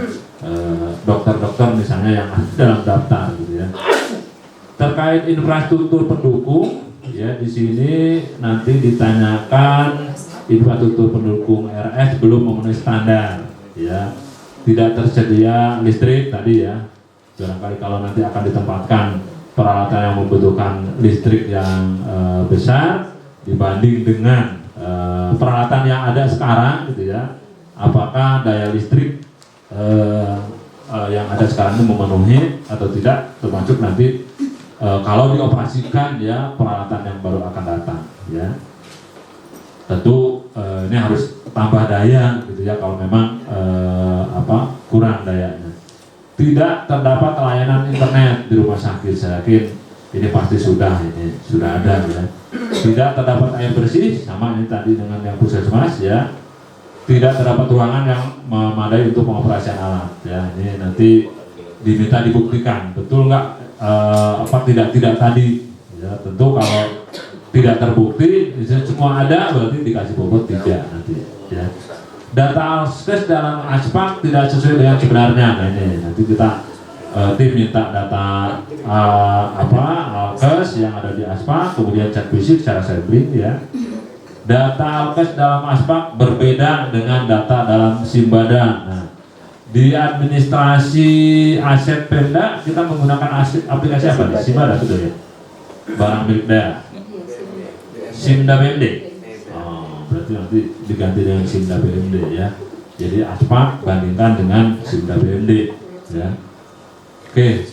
Dokter-dokter misalnya yang ada dalam daftar gitu ya. Terkait infrastruktur pendukung ya, di sini nanti ditanyakan infrastruktur pendukung RS belum memenuhi standar ya. Tidak tersedia listrik tadi ya. Barangkali kalau nanti akan ditempatkan peralatan yang membutuhkan listrik yang besar dibanding dengan peralatan yang ada sekarang gitu ya, apakah daya listrik yang ada sekarang ini memenuhi atau tidak, termasuk nanti kalau dioperasikan ya peralatan yang baru akan datang ya. Tentu ini harus tambah daya gitu ya kalau memang kurang dayanya. Tidak terdapat layanan internet di rumah sakit, saya yakin ini pasti sudah ada ya. Tidak terdapat air bersih, sama ini tadi dengan yang puskesmas ya. Tidak terdapat ruangan yang memadai untuk pengoperasian alat ya. Ini nanti diminta dibuktikan betul nggak tidak tadi ya. Tentu kalau tidak terbukti semua ada, berarti dikasih bobot tidak nanti ya. Data Alkes dalam Aspak tidak sesuai dengan sebenarnya. Nah ini nanti kita tim minta data Alkes yang ada di Aspak, kemudian cek fisik secara sampling ya. Data Alkes dalam Aspak berbeda dengan data dalam Simbada. Nah, di administrasi aset Pemda kita menggunakan aplikasi apa nih? Simbada betul ya? Barang milik daerah. Simda BMD. Berarti nanti diganti dengan Simda BMD ya. Jadi Aspak bandingkan dengan Simda BMD ya. Oke.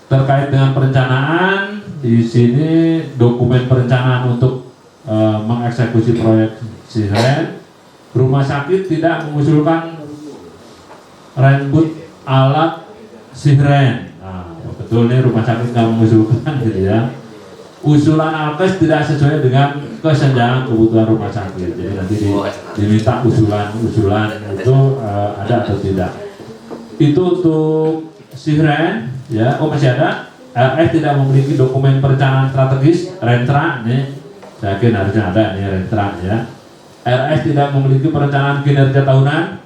Terkait dengan perencanaan, di sini dokumen perencanaan untuk mengeksekusi proyek Sihren. Rumah sakit tidak mengusulkan rembut alat Sihren. Nah, betul nih rumah sakit nggak mengusulkan gitu ya. Usulan Alkes tidak sesuai dengan kesenjangan kebutuhan rumah sakit. Jadi nanti diminta usulan itu ada atau tidak. Itu untuk Sihren ya. Oh masih ada. RS tidak memiliki dokumen perencanaan strategis Rentra nih. Saya yakin harusnya ada nih Rentra ya. RS tidak memiliki perencanaan kinerja tahunan.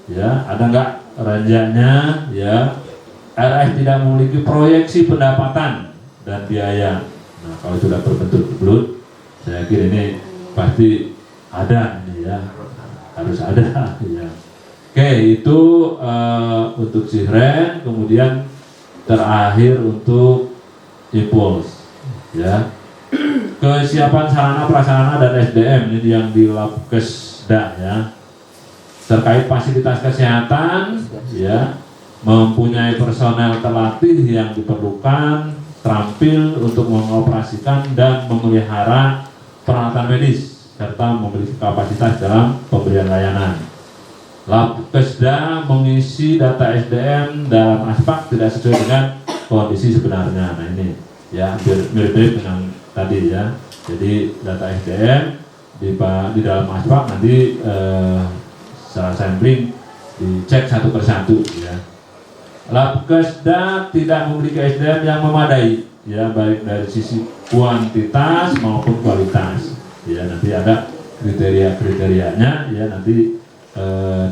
Ya, ada nggak ranjanya ya. RS tidak memiliki proyeksi pendapatan dan biaya. Nah, kalau sudah berbentuk bulat, saya yakin ini pasti ada ini ya, harus ada ya. Oke, itu untuk Sihren, kemudian terakhir untuk Impuls ya. Kesiapan sarana prasarana dan SDM ini yang di Labkesda ya. Terkait fasilitas kesehatan ya, mempunyai personel terlatih yang diperlukan, terampil untuk mengoperasikan dan memelihara peralatan medis serta memiliki kapasitas dalam pemberian layanan. Labkesda mengisi data SDM dalam Aspak tidak sesuai dengan kondisi sebenarnya. Nah ini ya mirip-mirip dengan tadi ya. Jadi data SDM di dalam Aspak nanti secara sampling dicek satu persatu ya. Labkesda tidak memiliki SDM yang memadai ya, baik dari sisi kuantitas maupun kualitas ya. Nanti ada kriteria-kriterianya ya, nanti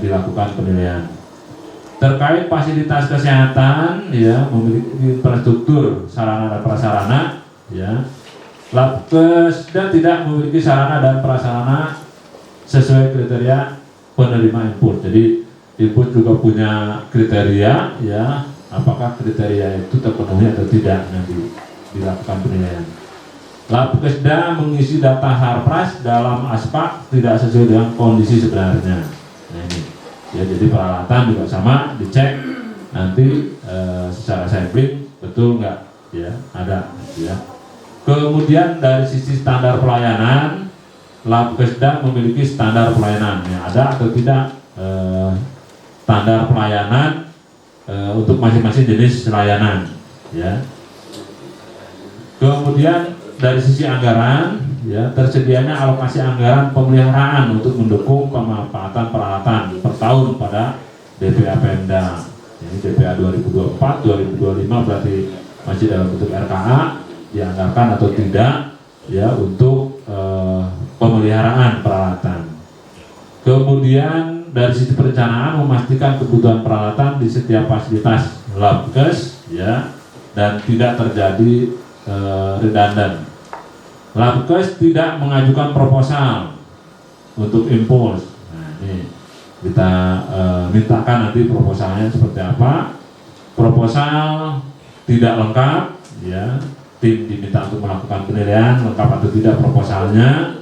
dilakukan penilaian. Terkait fasilitas kesehatan ya, memiliki infrastruktur sarana dan prasarana ya. Labkesda tidak memiliki sarana dan prasarana sesuai kriteria penerima input. Jadi input juga punya kriteria ya, apakah kriteria itu terpenuhi atau tidak, nanti dilakukan penilaian. Labkesda mengisi data Harpras dalam Aspak tidak sesuai dengan kondisi sebenarnya. Nah ini ya, jadi peralatan juga sama dicek nanti secara sampling betul nggak ya, ada ya. Kemudian dari sisi standar pelayanan, Labkesda memiliki standar pelayanan yang ada atau tidak standar pelayanan untuk masing-masing jenis layanan ya. Kemudian dari sisi anggaran ya, tersedianya alokasi anggaran pemeliharaan untuk mendukung pemanfaatan peralatan per tahun pada DPA Pemda. Ini DPA 2024-2025 berarti masih dalam bentuk RKA, dianggarkan atau tidak ya untuk pemeliharaan peralatan. Kemudian dari sisi perencanaan memastikan kebutuhan peralatan di setiap fasilitas Labkes ya, dan tidak terjadi redundan. Labkes tidak mengajukan proposal untuk Impuls. Nah ini kita mintakan nanti proposalnya seperti apa. Proposal tidak lengkap ya, tim diminta untuk melakukan penilaian lengkap atau tidak proposalnya.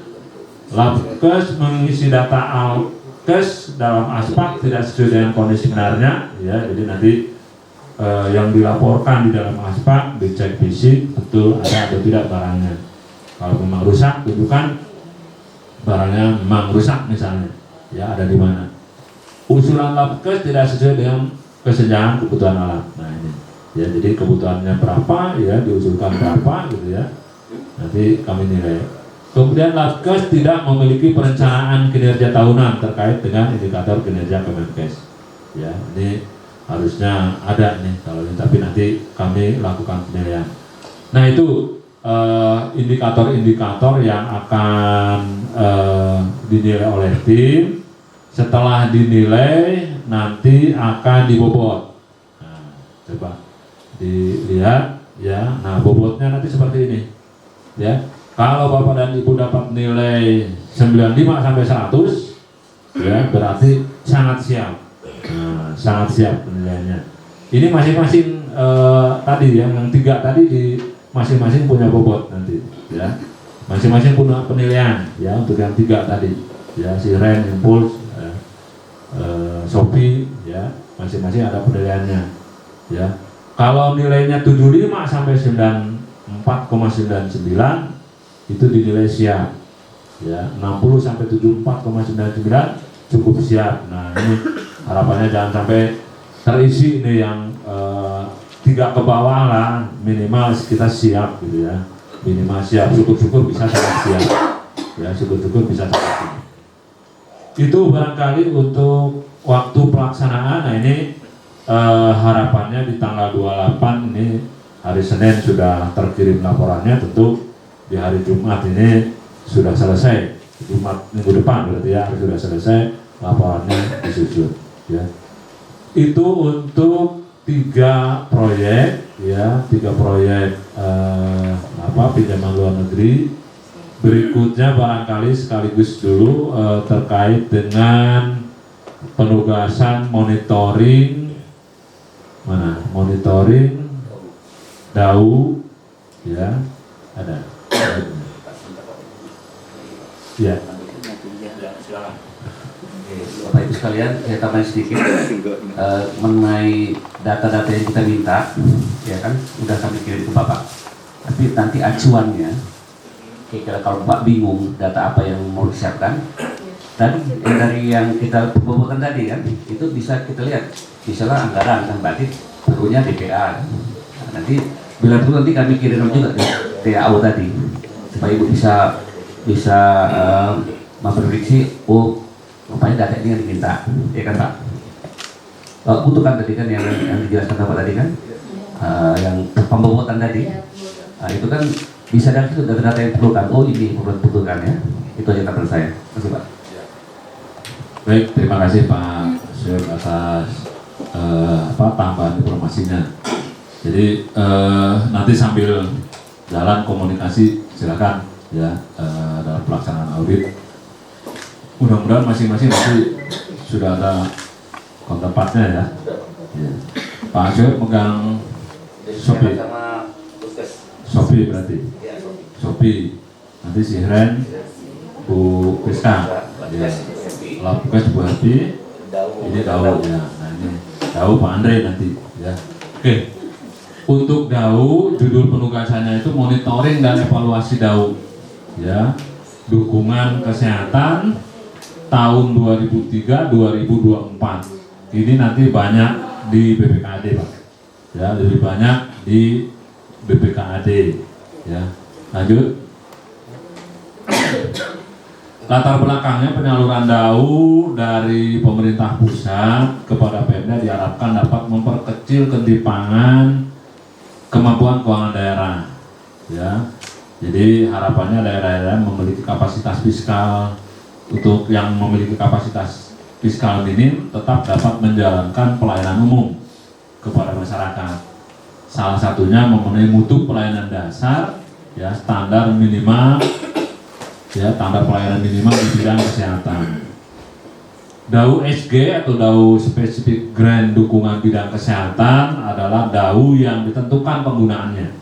Labkes mengisi data alkes dalam aspak tidak sesuai dengan kondisi benarnya, ya. Jadi nanti yang dilaporkan di dalam aspak dicek fisik betul ada atau tidak barangnya. Kalau memang rusak, tunjukkan barangnya memang rusak misalnya, ya ada di mana. Usulan Labkes tidak sesuai dengan kesenjangan kebutuhan alat. Nah ini, ya jadi kebutuhannya berapa, ya diusulkan berapa, gitu ya. Nanti kami nilai. Kemudian Labkes tidak memiliki perencanaan kinerja tahunan terkait dengan indikator kinerja Kemenkes. Ya, ini harusnya ada nih kalau ini, tapi nanti kami lakukan penilaian. Nah itu indikator-indikator yang akan dinilai oleh tim. Setelah dinilai nanti akan dibobot. Nah, coba dilihat ya. Nah bobotnya nanti seperti ini, ya. Kalau Bapak dan Ibu dapat nilai 95 sampai 100, ya berarti sangat siap. Nah, sangat siap penilaiannya. Ini masing-masing tadi ya, yang 3 tadi di masing-masing punya bobot nanti, ya. Masing-masing punya penilaian, ya untuk yang 3 tadi, ya si Ren, Impulse, Shopee, ya masing-masing ada penilaiannya, ya. Kalau nilainya 75 sampai 94,99 itu dinilai siap, ya 60 sampai 74,99 cukup siap. Nah ini harapannya jangan sampai terisi ini yang 3 ke bawah lah, minimal kita siap gitu ya, minimal siap, syukur-syukur bisa sangat siap, ya syukur-syukur bisa sangat siap. Itu barangkali untuk waktu pelaksanaan. Nah ini harapannya di tanggal 28 ini hari Senin sudah terkirim laporannya, tentu di hari Jumat ini sudah selesai, Jumat minggu depan berarti ya sudah selesai laporannya disusun, ya. Itu untuk 3 proyek, ya 3 proyek pinjaman luar negeri. Berikutnya barangkali sekaligus dulu terkait dengan penugasan monitoring DAU, ya ada. Ya. Silakan. Bapak Ibu sekalian, saya tambahin sedikit mengenai data-data yang kita minta, ya kan, sudah kami kirim ke Bapak. Tapi nanti acuannya, kira-kira kalau Bapak bingung data apa yang mau disiapkan, tadi dari yang kita bobotkan tadi kan, itu bisa kita lihat, misalnya anggaran kan berarti perlunya DPA. Nah, nanti bila perlu nanti kami kirim juga ke DAO tadi, supaya Ibu bisa memprediksi, oh rupanya data ini yang diminta, ya kan Pak? Butuhkan tadi kan yang dijelaskan Bapak tadi kan, yang pembobotan tadi, itu kan bisa dari situ data-data yang diperlukan. Oh ini diperlukan ya, itu aja catatan saya. Terima kasih Pak. Baik, terima kasih Pak Syed atas tambahan informasinya. Jadi nanti sambil jalan komunikasi silakan ya dalam pelaksanaan audit. Mudah-mudahan masing-masing nanti sudah ada kontrapartnya ya. Ya. Pak Syed megang Shopee. Shopee berarti. Shopee. Nanti si Ren, Bu Kriska. Ya. Labkes Bu Happy. Ini DAU ya. Nah ini DAU Pak Andre nanti ya. Oke. Untuk DAU, judul penugasannya itu monitoring dan evaluasi DAU. Ya. Dukungan kesehatan tahun 2003-2024. Ini nanti banyak di BPKAD Pak. Ya, lebih banyak di BPKAD. Ya. Lanjut. Latar belakangnya penyaluran DAU dari pemerintah pusat kepada Pemda diharapkan dapat memperkecil ketimpangan kemampuan keuangan daerah. Ya. Jadi harapannya daerah-daerah memiliki kapasitas fiskal. Untuk yang memiliki kapasitas fiskal minim tetap dapat menjalankan pelayanan umum kepada masyarakat. Salah satunya memenuhi mutu pelayanan dasar, ya standar minimal, ya standar pelayanan minimal di bidang kesehatan. DAU SG atau DAU spesifik grant dukungan bidang kesehatan adalah DAU yang ditentukan penggunaannya,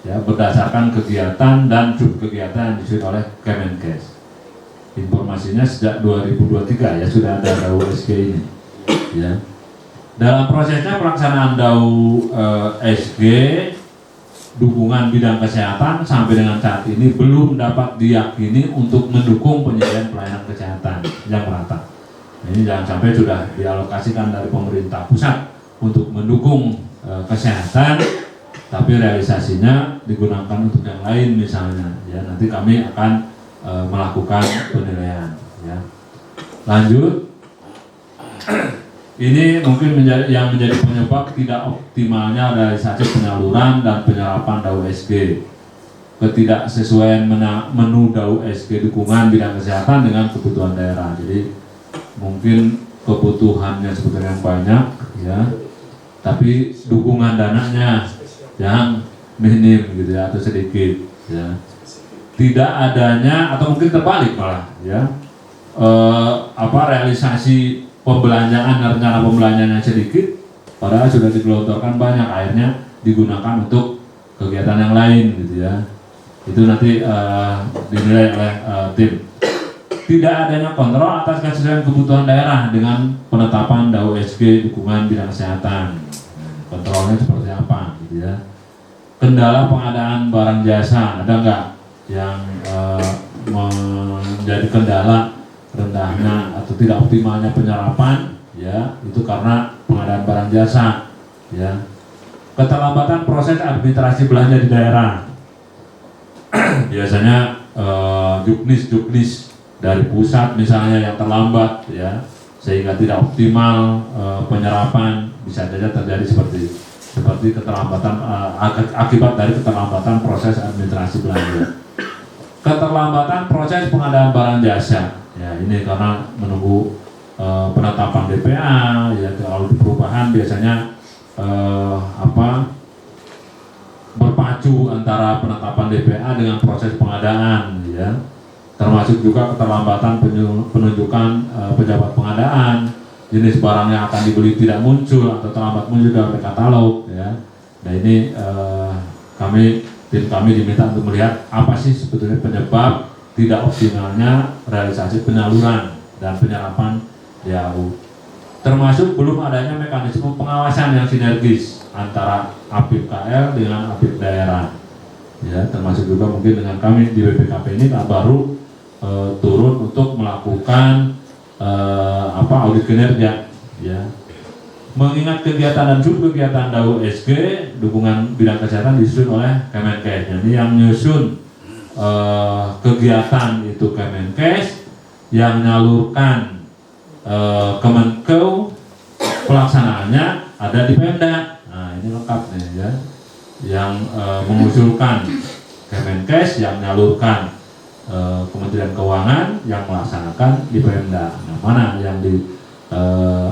ya berdasarkan kegiatan dan subkegiatan yang disusun oleh Kemenkes. informasinya sejak 2023 ya sudah ada DAU SG ini. Ya. Dalam prosesnya pelaksanaan DAU SG dukungan bidang kesehatan sampai dengan saat ini belum dapat diyakini untuk mendukung penyediaan pelayanan kesehatan yang merata. Ini jangan sampai sudah dialokasikan dari pemerintah pusat untuk mendukung kesehatan, tapi realisasinya digunakan untuk yang lain misalnya. Ya, nanti kami akan melakukan penilaian. Ya. Lanjut. Ini mungkin yang menjadi penyebab tidak optimalnya realisasi penyaluran dan penyerapan DAU SG. Ketidaksesuaian menu DAU SG dukungan bidang kesehatan dengan kebutuhan daerah. Jadi mungkin kebutuhannya sebetulnya banyak, ya, tapi dukungan dananya yang minim gitu ya, atau sedikit, ya. Tidak adanya atau mungkin terbalik malah, ya, realisasi pembelanjaan, rencana pembelanjaan yang sedikit, padahal sudah digelontorkan banyak, akhirnya digunakan untuk kegiatan yang lain gitu ya. Itu nanti dinilai oleh tim. Tidak adanya kontrol atas kesesuaian kebutuhan daerah dengan penetapan DAU SG dukungan bidang kesehatan. Kontrolnya seperti apa gitu ya. Kendala pengadaan barang jasa, ada nggak yang menjadi kendala rendahnya atau tidak optimalnya penyerapan, ya, itu karena pengadaan barang jasa, ya. Keterlambatan proses administrasi belanja di daerah, biasanya juknis dari pusat misalnya yang terlambat, ya, sehingga tidak optimal penyerapan, bisa saja terjadi seperti keterlambatan akibat dari keterlambatan proses administrasi belanja. Keterlambatan proses pengadaan barang jasa, ya, ini karena menunggu penetapan DPA, ya, kalau di perubahan biasanya berpacu antara penetapan DPA dengan proses pengadaan, ya, termasuk juga keterlambatan penunjukan pejabat pengadaan, jenis barang yang akan dibeli tidak muncul atau terlambat muncul dalam katalog, ya. Nah ini tim kami diminta untuk melihat apa sih sebetulnya penyebab tidak optimalnya realisasi penyaluran dan penyerapan DAU, termasuk belum adanya mekanisme pengawasan yang sinergis antara APIP KL dengan APIP daerah, ya, termasuk juga mungkin dengan kami di BPKP ini baru turun untuk melakukan audit kinerja, ya. Mengingat kegiatan dan subkegiatan DAU SG dukungan bidang kesehatan disusun oleh Kemenkes. Jadi yang menyusun kegiatan itu Kemenkes, yang menyalurkan Kemenkeu, pelaksanaannya ada di Pemda. Nah ini lengkap nih, ya. Yang mengusulkan Kemenkes, yang menyalurkan Kementerian Keuangan, yang melaksanakan di Pemda. Nah mana yang di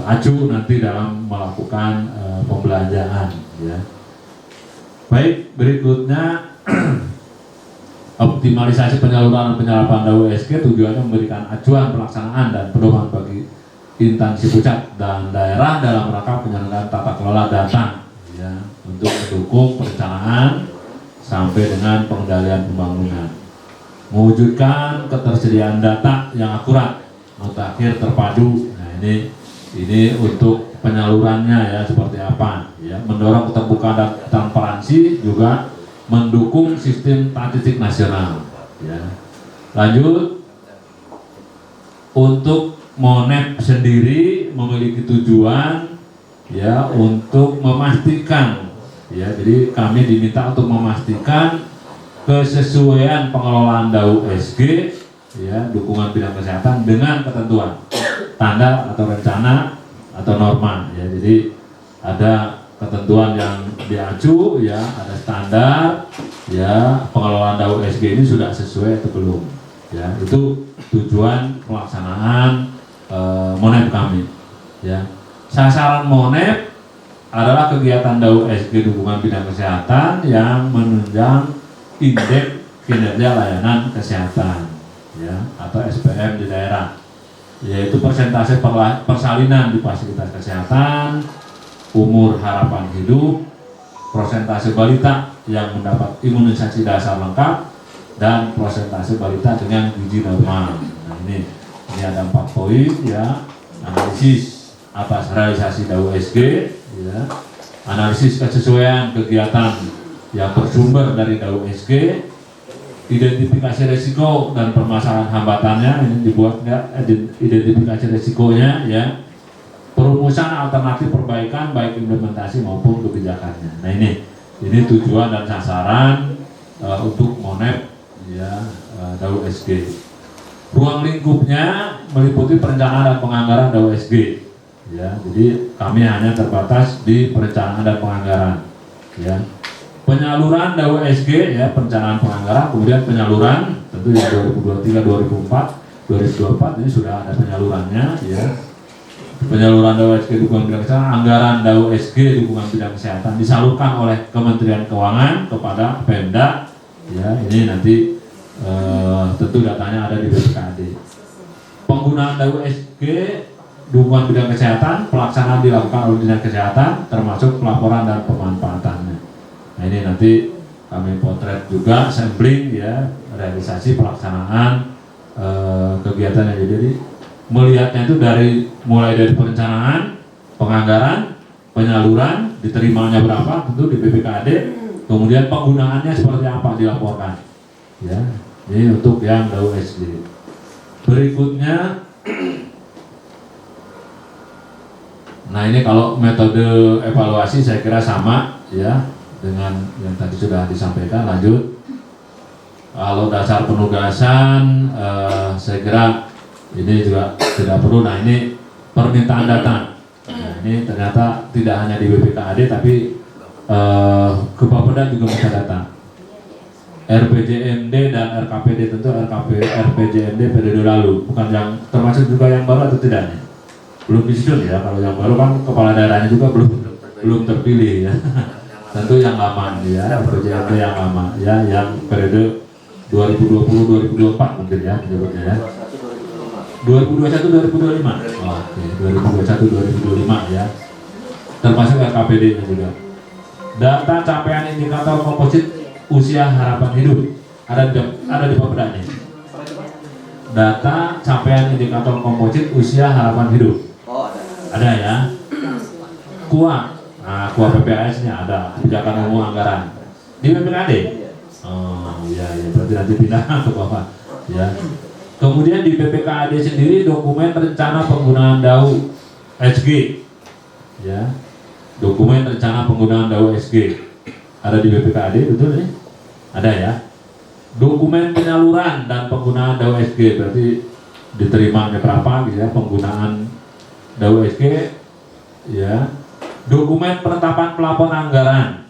acu nanti dalam melakukan pembelanjaan, ya. Baik, berikutnya optimalisasi penyaluran dan penyerapan DAU SG tujuannya memberikan acuan pelaksanaan dan pedoman bagi instansi pusat dan daerah dalam rangka penyelenggaraan tata kelola data, ya, untuk mendukung perencanaan sampai dengan pengendalian pembangunan, mewujudkan ketersediaan data yang akurat, mutakhir, terpadu. Ini untuk penyalurannya, ya, seperti apa, ya, mendorong keterbukaan dan transparansi, juga mendukung sistem statistik nasional, ya. Lanjut, untuk MONEP sendiri memiliki tujuan, ya, untuk memastikan, ya, jadi kami diminta untuk memastikan kesesuaian pengelolaan DAU SG, ya, dukungan bidang kesehatan dengan ketentuan standar atau rencana atau norma, ya. Jadi ada ketentuan yang diacu, ya, ada standar, ya, pengelolaan DAU SG ini sudah sesuai atau belum, ya. Itu tujuan pelaksanaan MONEP kami, ya. Sasaran MONEP adalah kegiatan DAU SG dukungan bidang kesehatan yang menunjang indeks kinerja layanan kesehatan, ya, atau SPM di daerah, yaitu persentase persalinan di fasilitas kesehatan, umur harapan hidup, persentase balita yang mendapat imunisasi dasar lengkap, dan persentase balita dengan gizi normal. Nah, ini ada 4 poin ya. Analisis atas realisasi DAU-SG ya. Analisis kesesuaian kegiatan yang bersumber dari DAU-SG, identifikasi risiko dan permasalahan hambatannya, ini dibuat nggak identifikasi risikonya ya, perumusan alternatif perbaikan baik implementasi maupun kebijakannya. Nah ini tujuan dan sasaran untuk MONEP ya, DAU-SG. Ruang lingkupnya meliputi perencanaan dan penganggaran DAU-SG ya, jadi kami hanya terbatas di perencanaan dan penganggaran ya. Penyaluran DAU-SG ya, perencanaan penganggaran, kemudian penyaluran tentu yang 2023, 2024 ini sudah ada penyalurannya ya. Penyaluran DAU-SG dukungan bidang kesehatan, anggaran DAU-SG dukungan bidang kesehatan disalurkan oleh Kementerian Keuangan kepada Pemda ya. Ini nanti tentu datanya ada di BPKAD. Penggunaan DAU-SG dukungan bidang kesehatan, pelaksanaan dilakukan oleh Dinas Kesehatan termasuk pelaporan dan pemanfaatannya. Nah ini nanti kami potret juga sampling ya, realisasi pelaksanaan kegiatan yang jadi melihatnya itu mulai dari perencanaan, penganggaran, penyaluran, diterimanya berapa tentu di BPKAD, kemudian penggunaannya seperti apa dilaporkan ya. Ini untuk yang DAU-SG. Berikutnya, nah ini kalau metode evaluasi saya kira sama ya dengan yang tadi sudah disampaikan. Lanjut, kalau dasar penugasan saya kira ini juga tidak perlu. Nah ini permintaan data. Nah, ini ternyata tidak hanya di BPKAD tapi ke Bapeda juga minta data. RPJMD dan RKPD, tentu RPJMD periode lalu, bukan yang termasuk juga yang baru atau tidak nih? Belum disusun ya. Kalau yang baru kan kepala daerahnya juga belum terpilih ya. Tentu yang lama ya, RPJMD yang lama ya, yang periode 2020-2024 mungkin ya menyebutnya ya. 2021-2025. Oke, 2021-2025 ya. Termasuk RKPD-nya juga. Data capaian indikator komposit usia harapan hidup ada di Bapeda nih. Data capaian indikator komposit usia harapan hidup. Ada ya. KUA. Nah, KUA PPAS-nya ada, kebijakan umum anggaran. Di BPKAD. Oh, iya, berarti nanti pindah ke bawah. Ya. Kemudian di BPKAD sendiri dokumen rencana penggunaan DAU-SG. Ya. Dokumen rencana penggunaan DAU-SG. Ada di BPKAD, betul nih? Ada ya. Dokumen penyaluran dan penggunaan DAU-SG, berarti diterimanya berapa gitu ya, penggunaan DAU-SG ya. Dokumen penetapan pelapor anggaran.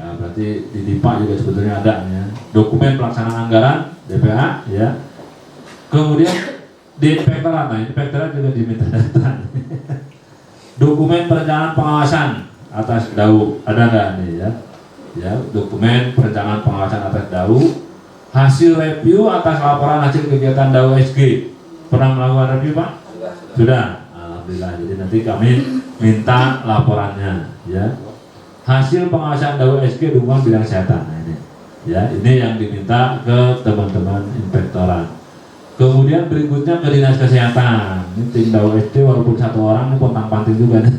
Ya, berarti di DIPA juga sebetulnya ada ya. Dokumen pelaksanaan anggaran DPA ya. Kemudian di inspektorat, nah inspektorat juga diminta data. Dokumen perencanaan pengawasan atas DAU ada nggak nih ya? Ya, dokumen perencanaan pengawasan atas DAU, hasil review atas laporan hasil kegiatan DAU-SG. Pernah melakukan review Pak? Sudah. Alhamdulillah. Jadi nanti kami minta laporannya ya. Hasil pengawasan DAU-SG dukungan bidang kesehatan. Nah, ini ya, ini yang diminta ke teman-teman inspektorat. Kemudian berikutnya ke Dinas Kesehatan. Ini tim DAU-SG walaupun satu orang ini pontang-panting juga nih.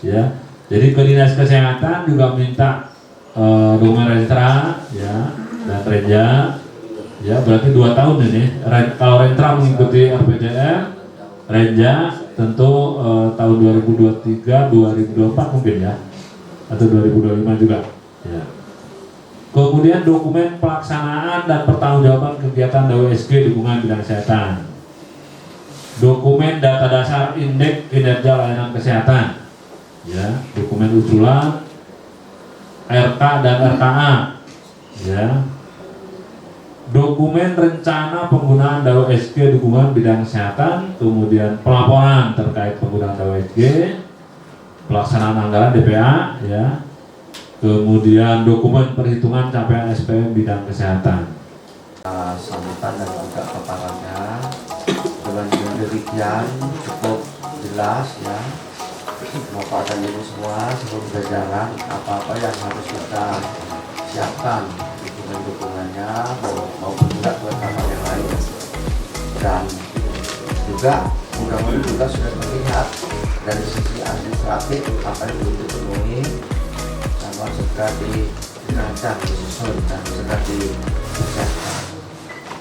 Ya. Jadi ke Dinas Kesehatan juga minta dokumen Rentra ya, dan Renja ya, berarti 2 tahun ini. Kalau Rentra mengikuti RPJM, Renja tentu tahun 2023-2024 mungkin ya, atau 2025 juga ya. Kemudian dokumen pelaksanaan dan pertanggungjawaban kegiatan DAU-SG dukungan bidang kesehatan. Dokumen data dasar indeks kinerja layanan kesehatan ya, dokumen usulan RK dan RKA ya. Dokumen rencana penggunaan DAU-SG dukungan bidang kesehatan, kemudian pelaporan terkait penggunaan DAU-SG, pelaksanaan anggaran DPA ya. Kemudian dokumen perhitungan capaian SPM bidang kesehatan. Sambutan dan juga paparannya dengan demikian cukup jelas ya. Merupakan ini semua seluruh jajaran apa-apa yang harus kita siapkan, dukungan-dukungannya maupun juga kewenangan yang lain. Dan juga mudah-mudahan juga sudah terlihat dari sisi administratif apa yang belum dipenuhi sama segera dirancang disusun dan segera dipersiapkan.